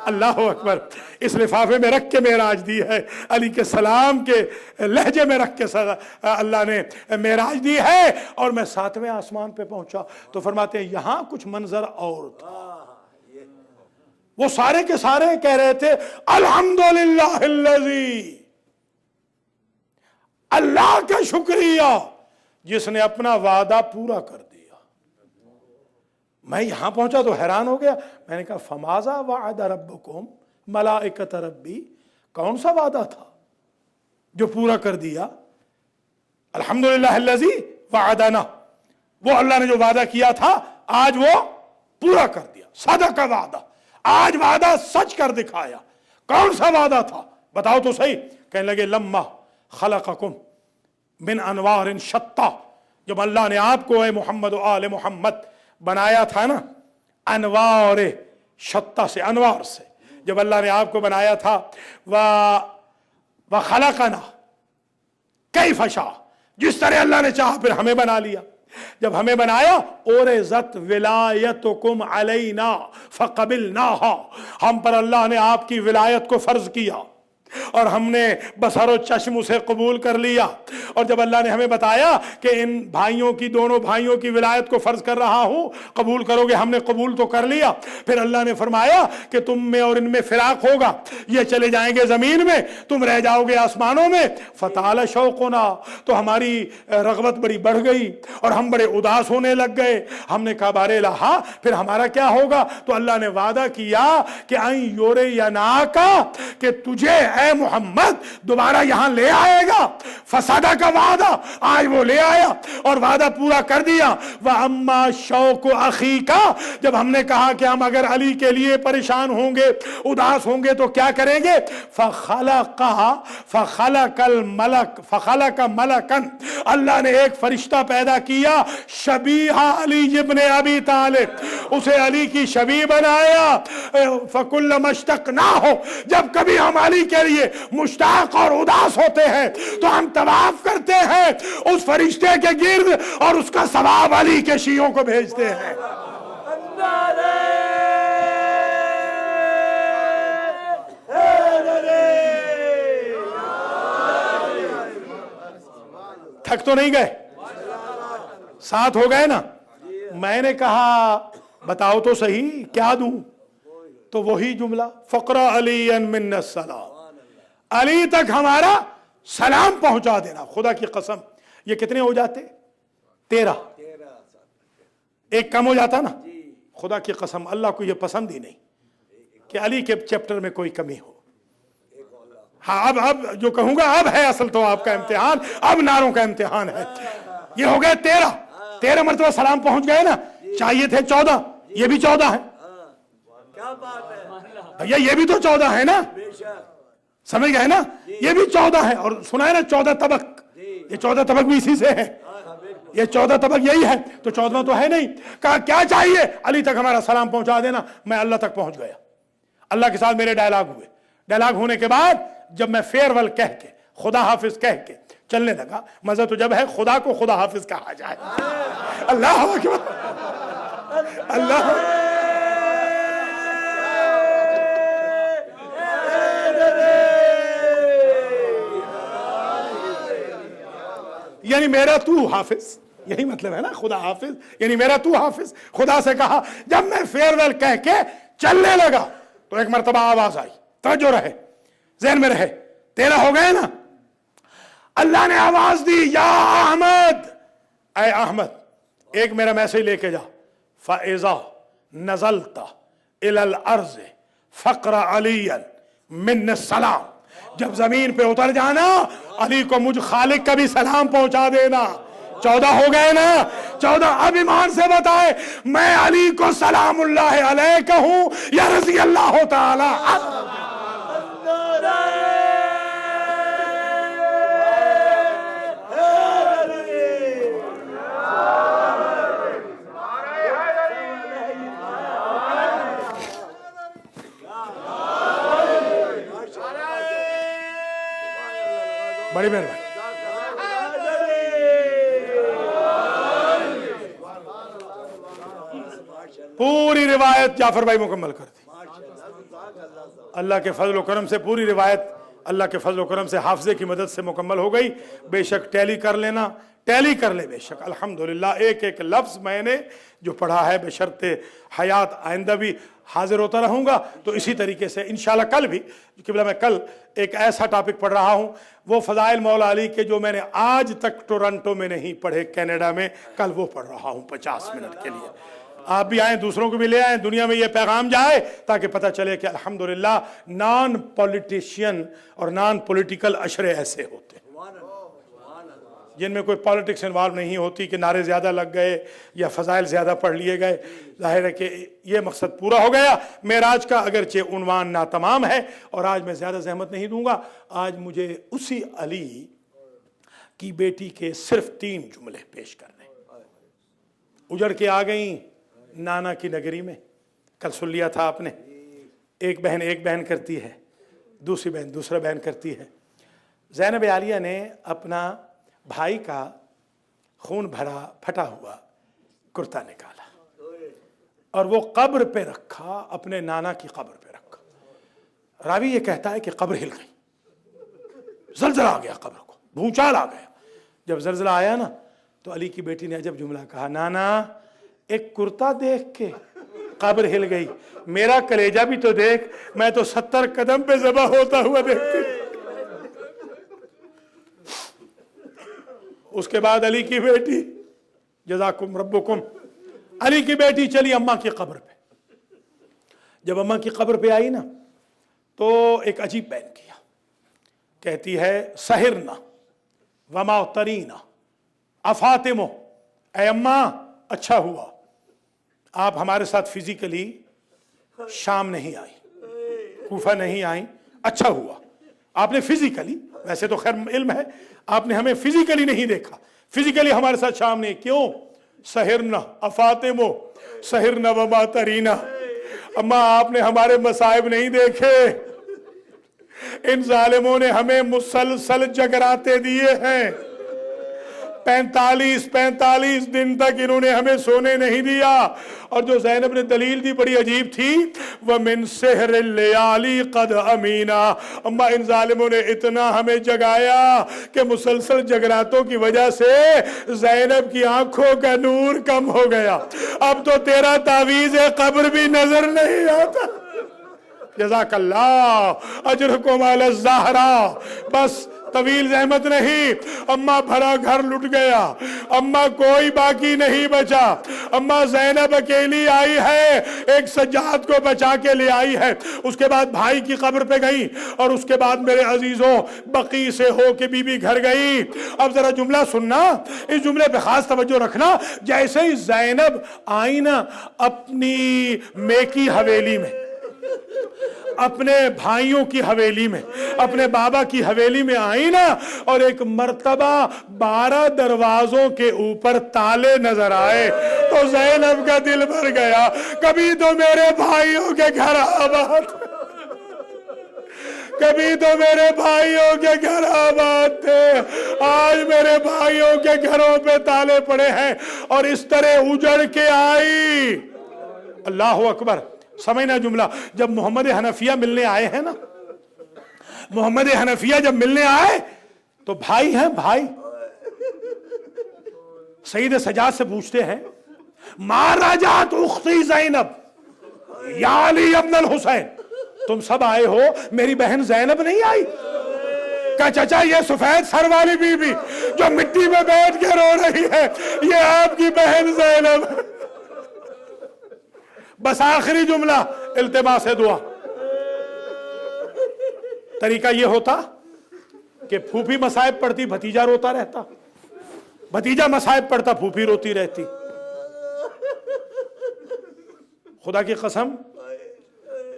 S1: اللہ اکبر۔ اس لفافے میں رکھ کے معراج دی ہے، علی کے سلام کے لہجے میں رکھ کے اللہ نے معراج دی ہے۔ اور میں 7ویں آسمان پہ پہنچا تو فرماتے ہیں یہاں کچھ منظر اور تھا۔ وہ سارے کے سارے کہہ رہے تھے الحمدللہ الذی، اللہ کا شکریہ جس نے اپنا وعدہ پورا کر دیا۔ میں یہاں پہنچا تو حیران ہو گیا، میں نے کہا فماذا وعد ربکم ملائکۃ ربی، کون سا وعدہ تھا جو پورا کر دیا؟ الحمدللہ الذی وعدنا، وہ اللہ نے جو وعدہ کیا تھا آج وہ پورا کر دیا۔ صدق وعدہ، آج وعدہ سچ کر دکھایا۔ کون سا وعدہ تھا بتاؤ تو صحیح؟ کہنے لگے لما خلقکم من انوار شتیٰ، جب اللہ نے آپ کو اے محمد و آل محمد بنایا تھا نا، انوار شتیٰ سے، انوار سے جب اللہ نے آپ کو بنایا تھا، وَخَلَقَنَا كَيْفَ شَاءَ، جس طرح اللہ نے چاہا پھر ہمیں بنا لیا۔ جب ہمیں بنایا اورزت ولایتکم علینا فقبلناها، ہم پر اللہ نے آپ کی ولایت کو فرض کیا اور ہم نے بصر و چشم اسے قبول کر لیا۔ اور جب اللہ نے ہمیں بتایا کہ ان بھائیوں کی، دونوں بھائیوں کی ولایت کو فرض کر رہا ہوں، قبول کرو گے، ہم نے قبول تو کر لیا۔ پھر اللہ نے فرمایا کہ تم میں اور ان میں فراق ہوگا، یہ چلے جائیں گے زمین میں، تم رہ جاؤ گے آسمانوں میں۔ فطال شوقنا، تو ہماری رغبت بڑی بڑھ گئی اور ہم بڑے اداس ہونے لگ گئے۔ ہم نے کہا بارے الہا پھر ہمارا کیا ہوگا؟ تو اللہ نے وعدہ کیا کہ این یوریاناکا، کہ تجھے اے محمد دوبارہ یہاں لے آئے گا۔ فسادہ کا وعدہ آج وہ لے آیا اور وعدہ پورا کر دیا۔ وَأَمَّا شَوْقُ أَخِيكَ، جب ہم نے کہا کہ ہم اگر علی کے لیے پریشان ہوں گے، اداس ہوں گے تو کیا کریں گے؟ فَخَلَقَ مَلَكًا، اللہ نے ایک فرشتہ پیدا کیا، شبیہ علی ابن ابی طالب، اسے علی کی شبیہ بنایا۔ فَكُلَّمَا اشْتَقْنَاهُ، جب کبھی ہم علی کے ذریعے مشتاق اور اداس ہوتے ہیں تو ہم طواف کرتے ہیں اس فرشتے کے گرد اور اس کا ثواب علی کے شیعوں کو بھیجتے ہیں. تھک تو نہیں گئے؟ ساتھ ہو گئے نا؟ میں نے کہا بتاؤ تو صحیح کیا دوں؟ تو وہی جملہ فقرا علی من السلام، علی تک ہمارا سلام پہنچا دینا. خدا کی قسم یہ کتنے ہو جاتے؟ 13. ایک کم ہو جاتا نا. خدا کی قسم اللہ کو یہ پسند ہی نہیں کہ علی کے چیپٹر میں کوئی کمی ہو. ہاں اب جو کہوں گا اب ہے اصل تو آپ کا امتحان، اب ناروں کا امتحان ہے. یہ ہو گئے 13 مرتبہ سلام پہنچ گئے نا. چاہیے تھے 14، یہ بھی 14 ہے. بھیا یہ بھی تو 14 ہے نا، سمجھ گئے نا؟ یہ بھی 14 ہے. اور سنا ہے نا 14 طبق، یہ 14 طبق بھی اسی سے ہے. یہ 14 طبق یہی ہے تو 14واں تو ہے نہیں. کہا کیا چاہیے؟ علی تک ہمارا سلام پہنچا دینا. میں اللہ تک پہنچ گیا. اللہ کے ساتھ میرے ڈائلاگ ہوئے. ڈائلاگ ہونے کے بعد جب میں فیئرول کہہ کے خدا حافظ کہہ کے چلنے لگا، مزہ تو جب ہے خدا کو خدا حافظ کہا جائے. اللہ اکبر، اللہ یعنی میرا تو حافظ، یہی مطلب ہے نا خدا حافظ یعنی میرا تو حافظ. خدا سے کہا. جب میں فیئرویل کہہ کے چلنے لگا تو ایک مرتبہ آواز آئی. توجہ رہے، ذہن میں رہے. 13 ہو گئے نا. اللہ نے آواز دی، یا احمد، اے احمد ایک میرا میسج لے کے جا. فَإِذَا نَزَلْتَ إِلَى الْأَرْضِ فَقْرَ عَلِيًّا مِنَّ السَّلَامِ. جب زمین پہ اتر جانا علی کو مجھ خالق کا بھی سلام پہنچا دینا. 14 ہو گئے نا. 14. اب ایمان سے بتائے میں علی کو سلام اللہ علیہ کہوں یا رضی اللہ تعالی؟ بڑی مہربانی. پوری روایت جعفر بھائی مکمل کر دی. اللہ کے فضل و کرم سے پوری روایت اللہ کے فضل و کرم سے حافظے کی مدد سے مکمل ہو گئی. بے شک ٹیلی کر لینا، ٹیلی کر لے بے شک. الحمدللہ ایک ایک لفظ میں نے جو پڑھا ہے بشرط حیات آئندہ بھی حاضر ہوتا رہوں گا. تو اسی طریقے سے انشاءاللہ کل بھی قبلہ میں کل ایک ایسا ٹاپک پڑھ رہا ہوں، وہ فضائل مولا علی کے جو میں نے آج تک ٹورنٹو میں نہیں پڑھے کینیڈا میں، کل وہ پڑھ رہا ہوں 50 منٹ کے لیے. آپ بھی آئیں، دوسروں کو بھی لے آئیں، دنیا میں یہ پیغام جائے تاکہ پتہ چلے کہ الحمدللہ نان پولیٹیشین اور نان پولیٹیکل عشرے ایسے ہوتے ہیں جن میں کوئی پالیٹکس انوالو نہیں ہوتی کہ نعرے زیادہ لگ گئے یا فضائل زیادہ پڑھ لیے گئے. ظاہر ہے کہ یہ مقصد پورا ہو گیا. معراج کا اگرچہ عنوان ناتمام ہے اور آج میں زیادہ زحمت نہیں دوں گا. آج مجھے اسی علی کی بیٹی کے صرف 3 جملے پیش کرنے. اجڑ کے آ گئیں نانا کی نگری میں. کل سن لیا تھا آپ نے، ایک بہن کرتی ہے، دوسری بہن دوسرا بہن کرتی ہے. زینب عالیہ نے اپنا بھائی کا خون بھرا پھٹا ہوا کرتا نکالا اور وہ قبر پہ رکھا، اپنے نانا کی قبر پہ رکھا. راوی یہ کہتا ہے کہ قبر ہل گئی، زلزلہ آ گیا، قبر کو بھونچال آ گیا. جب زلزلہ آیا نا تو علی کی بیٹی نے عجب جملہ کہا، نانا ایک کرتا دیکھ کے قبر ہل گئی، میرا کلیجہ بھی تو دیکھ، میں تو 70 قدم پہ ذبح ہوتا ہوا دیکھتی. اس کے بعد علی کی بیٹی، جزاکم ربکم، علی کی بیٹی چلی اماں کی قبر پہ. جب اماں کی قبر پہ آئی نا تو ایک عجیب بیان کیا. کہتی ہے سحرنا وما ترینا افاطمہ، اے اماں اچھا ہوا آپ ہمارے ساتھ فزیکلی شام نہیں آئی، کوفہ نہیں آئیں، اچھا ہوا آپ نے فزیکلی، ویسے تو خیر علم ہے آپ نے ہمیں فزیکلی نہیں دیکھا، فزیکلی ہمارے ساتھ شام نہیں. کیوں؟ سحرنا افاطمہ سحرنا وما ترینا، اماں آپ نے ہمارے مصائب نہیں دیکھے، ان ظالموں نے ہمیں مسلسل جگراتے دیے ہیں، 45 دن تک انہوں نے ہمیں سونے نہیں دیا۔ اور جو زینب نے دلیل دی بڑی عجیب تھی، وَمِن سِحْرِ اللَّيَالِي قَدْ أَمِينَا، اما ان ظالموں نے اتنا ہمیں جگایا کہ مسلسل جگراتوں کی وجہ سے زینب کی آنکھوں کا نور کم ہو گیا، اب تو تیرا تعویذ قبر بھی نظر نہیں آتا۔ جزاک اللہ اجرکم علی الزہرا۔ بس طویل زحمت نہیں، اماں بھرا گھر لٹ گیا، اماں کوئی باقی نہیں بچا، اماں زینب اکیلی آئی ہے، ایک سجاد کو بچا کے لے آئی ہے، اس کے بعد بھائی کی قبر پہ گئی، اور اس کے بعد میرے عزیزوں بقی سے ہو کے بی بی گھر گئی۔ اب ذرا جملہ سننا، اس جملے پہ خاص توجہ رکھنا۔ جیسے ہی زینب آئی نا اپنی میکی حویلی میں، اپنے بھائیوں کی حویلی میں، اپنے بابا کی حویلی میں آئی نا، اور ایک مرتبہ 12 دروازوں کے اوپر تالے نظر آئے تو زینب کا دل بھر گیا۔ کبھی تو میرے بھائیوں کے گھر آباد، کبھی تو میرے بھائیوں کے گھر آباد تھے، آج میرے بھائیوں کے گھروں پہ تالے پڑے ہیں، اور اس طرح اجڑ کے آئی۔ اللہ اکبر، سمجھنا جملہ۔ جب محمد حنفیہ ملنے آئے ہیں نا، محمد حنفیہ جب ملنے آئے تو بھائی ہیں، بھائی سید سجاد سے پوچھتے ہیں، ما رجعت اختی زینب یا علی ابن الحسین، تم سب آئے ہو، میری بہن زینب نہیں آئی؟ کہا چچا یہ سفید سر والی بی بی جو مٹی میں بیٹھ کے رو رہی ہے، یہ آپ کی بہن زینب۔ بس آخری جملہ، التماس دعا۔ طریقہ یہ ہوتا کہ پھوپھی مصائب پڑھتی، بھتیجا روتا رہتا، بھتیجا مصائب پڑھتا، پھوپھی روتی رہتی۔ خدا کی قسم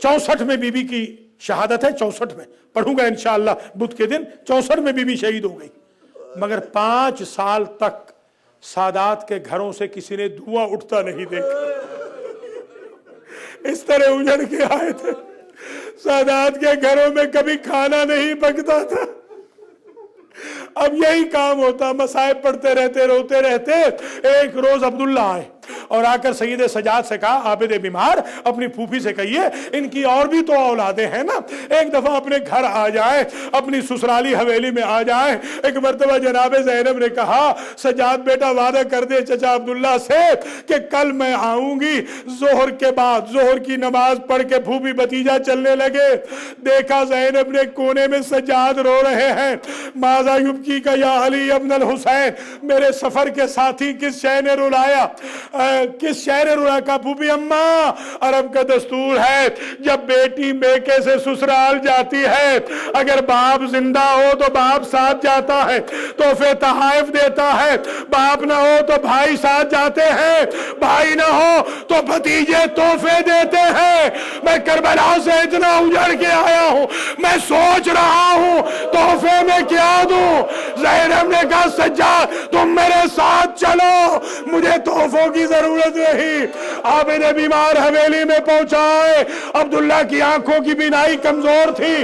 S1: 64 میں بی بی کی شہادت ہے، 64 میں پڑھوں گا انشاءاللہ بدھ کے دن، 64 میں بی بی شہید ہو گئی، مگر 5 سال تک سادات کے گھروں سے کسی نے دھواں اٹھتا نہیں دیکھا۔ اس طرح اجڑ کے آئے تھے، سادات کے گھروں میں کبھی کھانا نہیں پکتا تھا۔ اب یہی کام ہوتا، مصائب پڑھتے رہتے، روتے رہتے۔ ایک روز عبداللہ آئے اور آ کر سید سجاد سے کہا، عابد بیمار اپنی پھوپھی سے کہیے ان کی اور بھی تو اولادیں ہیں نا، ایک دفعہ اپنے گھر آ جائے، اپنی سسرالی حویلی میں آ جائے۔ ایک مرتبہ جناب زینب نے کہا، سجاد بیٹا وعدہ کر دے چچا عبداللہ سے کہ کل میں آؤں گی، ظہر کے بعد ظہر کی نماز پڑھ کے پھوپھی بھتیجا چلنے لگے، دیکھا زینب نے کونے میں سجاد رو رہے ہیں، ماذا یبکی کا یا علی ابن الحسین، میرے سفر کے ساتھی کس شے نے رلایا، کس شے نے رلایا؟ کہا پھوپھی اماں، عرب کا دستور ہے جب بیٹی میکے سے سسرال جاتی ہے، اگر باپ زندہ ہو تو باپ ساتھ جاتا ہے، تحفے تحائف دیتا ہے، باپ نہ ہو تو بھائی ساتھ جاتے ہیں، بھائی نہ ہو تو بھتیجے تحفے دیتے ہیں۔ میں کربلا سے اتنا اجڑ کے آیا ہوں، میں سوچ رہا ہوں تحفے میں کیا دوں۔ زینب نے کہا سجاد تم میرے ساتھ چلو، مجھے تحفوں کی ضرورت نہیں۔ عابد بیمار حویلی میں پہنچائے، عبداللہ کی آنکھوں کی بینائی کمزور تھی،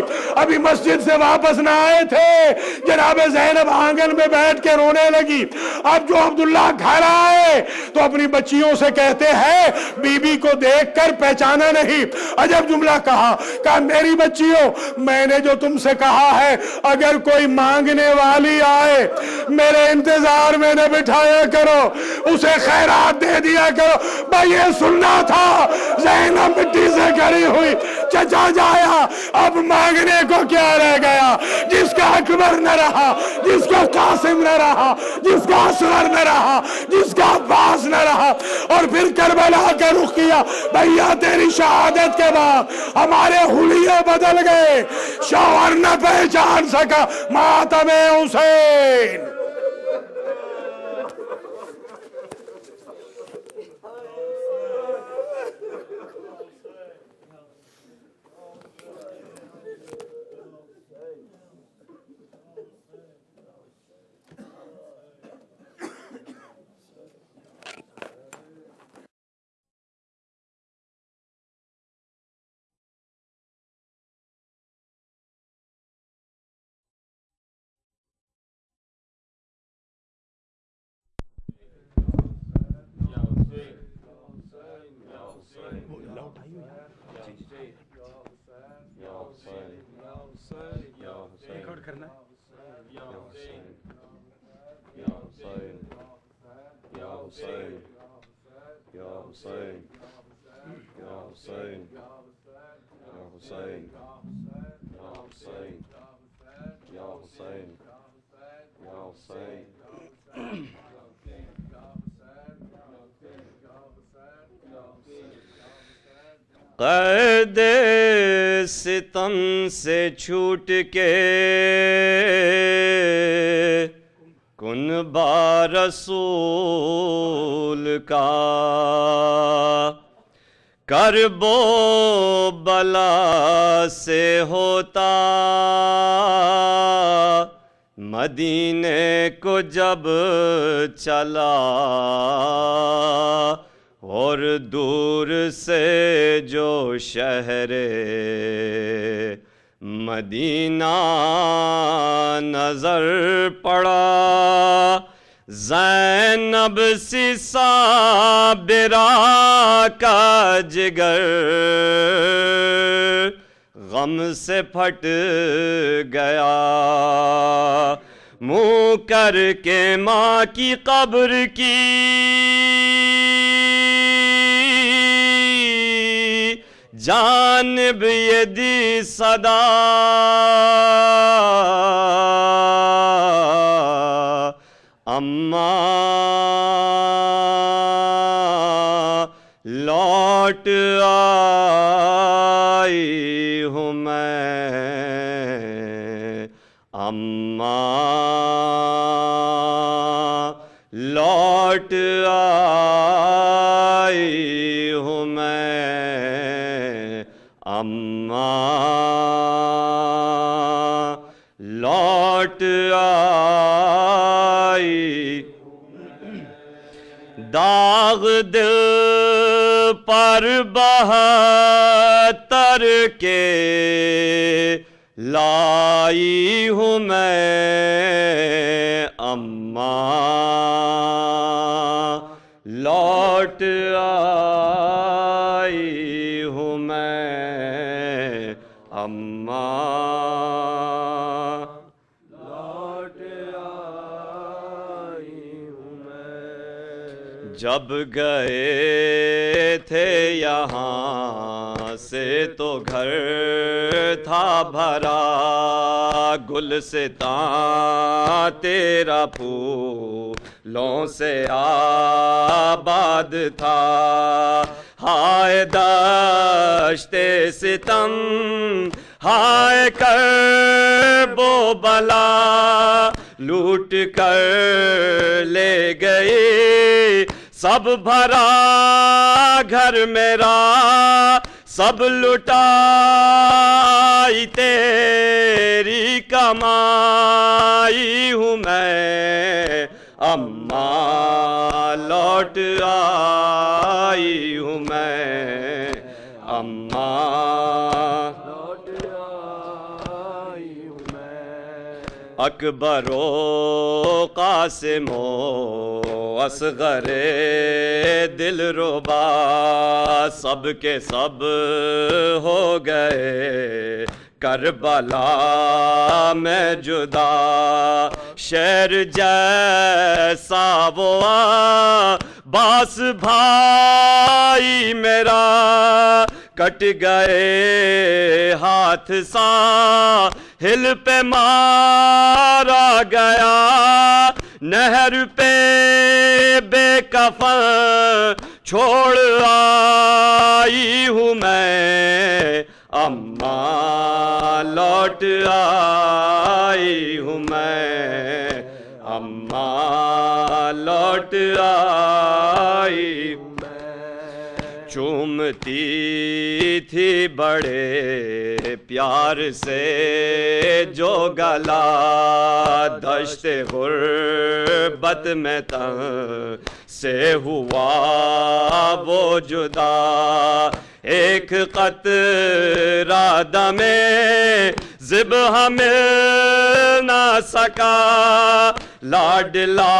S1: ابھی مسجد سے واپس نہ آئے تھے، جناب زینب آنگن میں بیٹھ کے رونے لگی۔ اب جو عبداللہ گھر آئے تو اپنی بچیوں سے کہتے ہیں، بی بی کو دیکھ کر پہچانا نہیں۔ عجب جملہ کہا میری بچیوں، میں نے جو تم سے کہا ہے اگر کوئی مانگنے والی آئے میرے انتظار میں نہ بٹھایا کرو، اسے خیرات دے دیا کرو۔ میں یہ سننا تھا، زینب مٹی سے کھڑی ہوئی، چچا جایا اب مانگنے کو کیا رہ گیا؟ جس کا اکبر نہ رہا، جس کا قاسم نہ رہا، جس کا اصغر نہ رہا، جس کا عباس نہ رہا۔ اور پھر کربلا کا رخ کیا، بھیا تیری شہادت کے بعد ہمارے حلیے بدل گئے، شوہر نہ پہچان سکا ماتم حسین۔
S2: حسین یا حسین یا حسین یا حسین یا حسین یا حسین قید ستم سے چھوٹ کے کن با رسول کا کرب و بلا سے ہوتا مدینے کو جب چلا اور دور سے جو شہر مدینہ نظر پڑا زینب سی صابرہ کا جگر غم سے پھٹ گیا منہ کر کے ماں کی قبر کی جانب یہ دی صدا اماں لوٹ آئی ہوں میں اماں لوٹ آئی ہوں میں اماں لوٹ آئی داغ دل پر بہتر کے لائی ہوں میں اماں لوٹ آئی ہوں میں اماں لوٹ آئی ہوں میں جب گئے تھے یہاں سے تو گھر تھا بھرا گلستاں تیرا پھولوں سے آباد تھا ہائے دشت ستم ہائے کرب و بلا لوٹ کر لے گئے سب بھرا گھر میرا سب لٹائی تیری کمائی ہوں میں اماں لوٹ آئی ہوں میں اماں لوٹ آئی ہوں میں اکبر و قاسم و اصغر دلربا سب کے سب ہو گئے کربلا میں جدا شیر جیسا وہ باس بھائی میرا کٹ گئے ہاتھ ساحل پہ مارا گیا نہر پہ بے کفن چھوڑ آئی ہوں میں اماں لوٹ آئی ہوں میں اماں لوٹ آئی ہوں میں چومتی تھی بڑے پیار سے جو گلا دشت غربت میں تن سے ہوا وہ جدا ایک قطرہ دم ذبح مل نہ سکا لاڈلا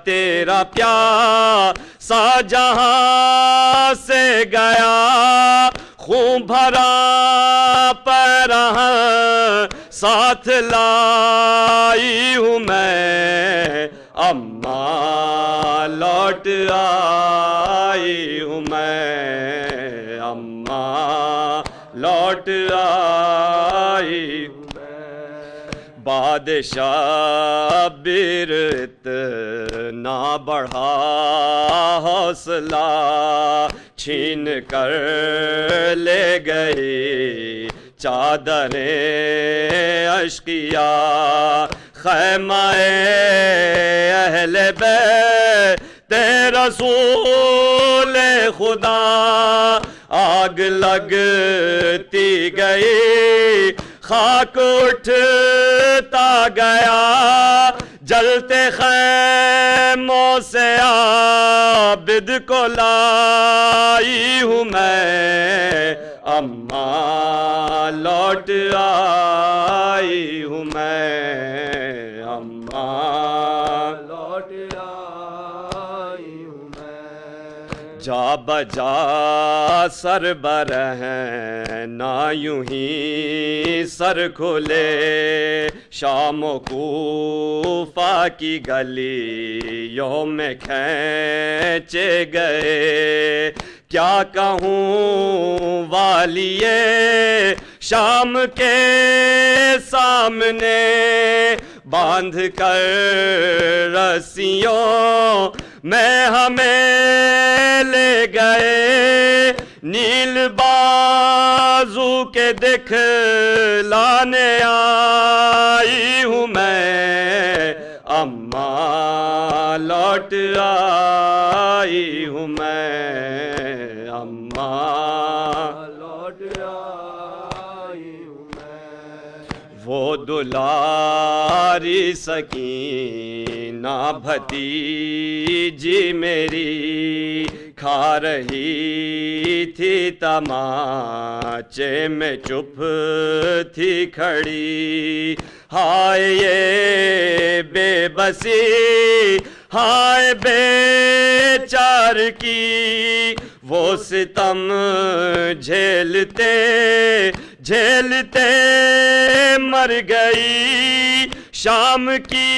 S2: تیرا پیاسا جہاں سے گیا خون بھرا پیرہن ساتھ لائی ہوں میں اماں لوٹ آئی ہوں میں، اماں لوٹ آئی ہوں میں۔ بادشاہ بیر اتنا بڑھا حوصلہ، چھین کر لے گئی چادریں اشقیاء۔ خیمہ اہل بیت رسول خدا، آگ لگتی گئی خاک اٹھتا گیا، جلتے خیموں سے عابد کو لائی ہوں میں، اماں لوٹ آئی ہوں میں، اماں لوٹ آئی ہوں میں۔ جا بجا سر برہن نہ یوں ہی سر کھلے، شام و کوفہ کی گلیوں میں کھینچے گئے۔ کیا کہوں والیے شام کے سامنے، باندھ کر رسیوں میں ہمیں لے گئے، نیل بازو کے دکھلانے آئی ہوں میں، اماں لوٹ آئی ہوں میں، اماں لوٹ آئی ہوں میں۔ وہ دلاری سکینہ بھتیجی میری، کھا رہی تھی تماچے میں چپ تھی کھڑی۔ ہائے یہ بے بسی، ہائے بے چار کی، وہ ستم جھیلتے جھیلتے مر گئی، شام کی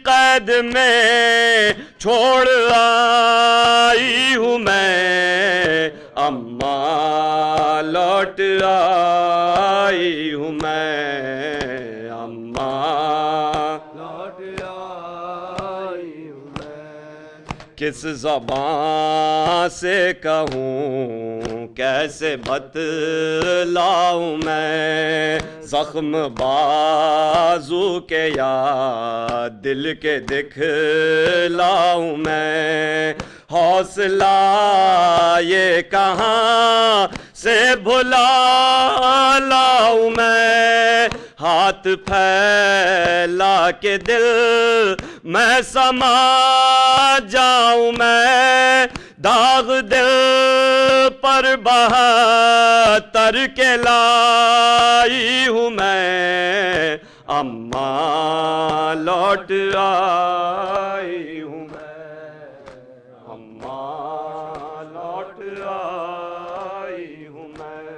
S2: قید میں چھوڑ آئی ہوں میں، اماں لوٹ آئی ہوں میں، اماں لوٹ آئی ہوں میں۔ کس زبان سے کہوں کیسے بتلاؤں میں، زخم بازو کے یا دل کے دکھلاؤں میں، حوصلہ یہ کہاں سے بھلا لاؤں میں، ہاتھ پھیلا کے دل میں سما جاؤں میں، داغ دل پر بہتر کے لائی ہوں میں، اماں لوٹ آئی ہوں میں، اماں لوٹ آئی ہوں میں۔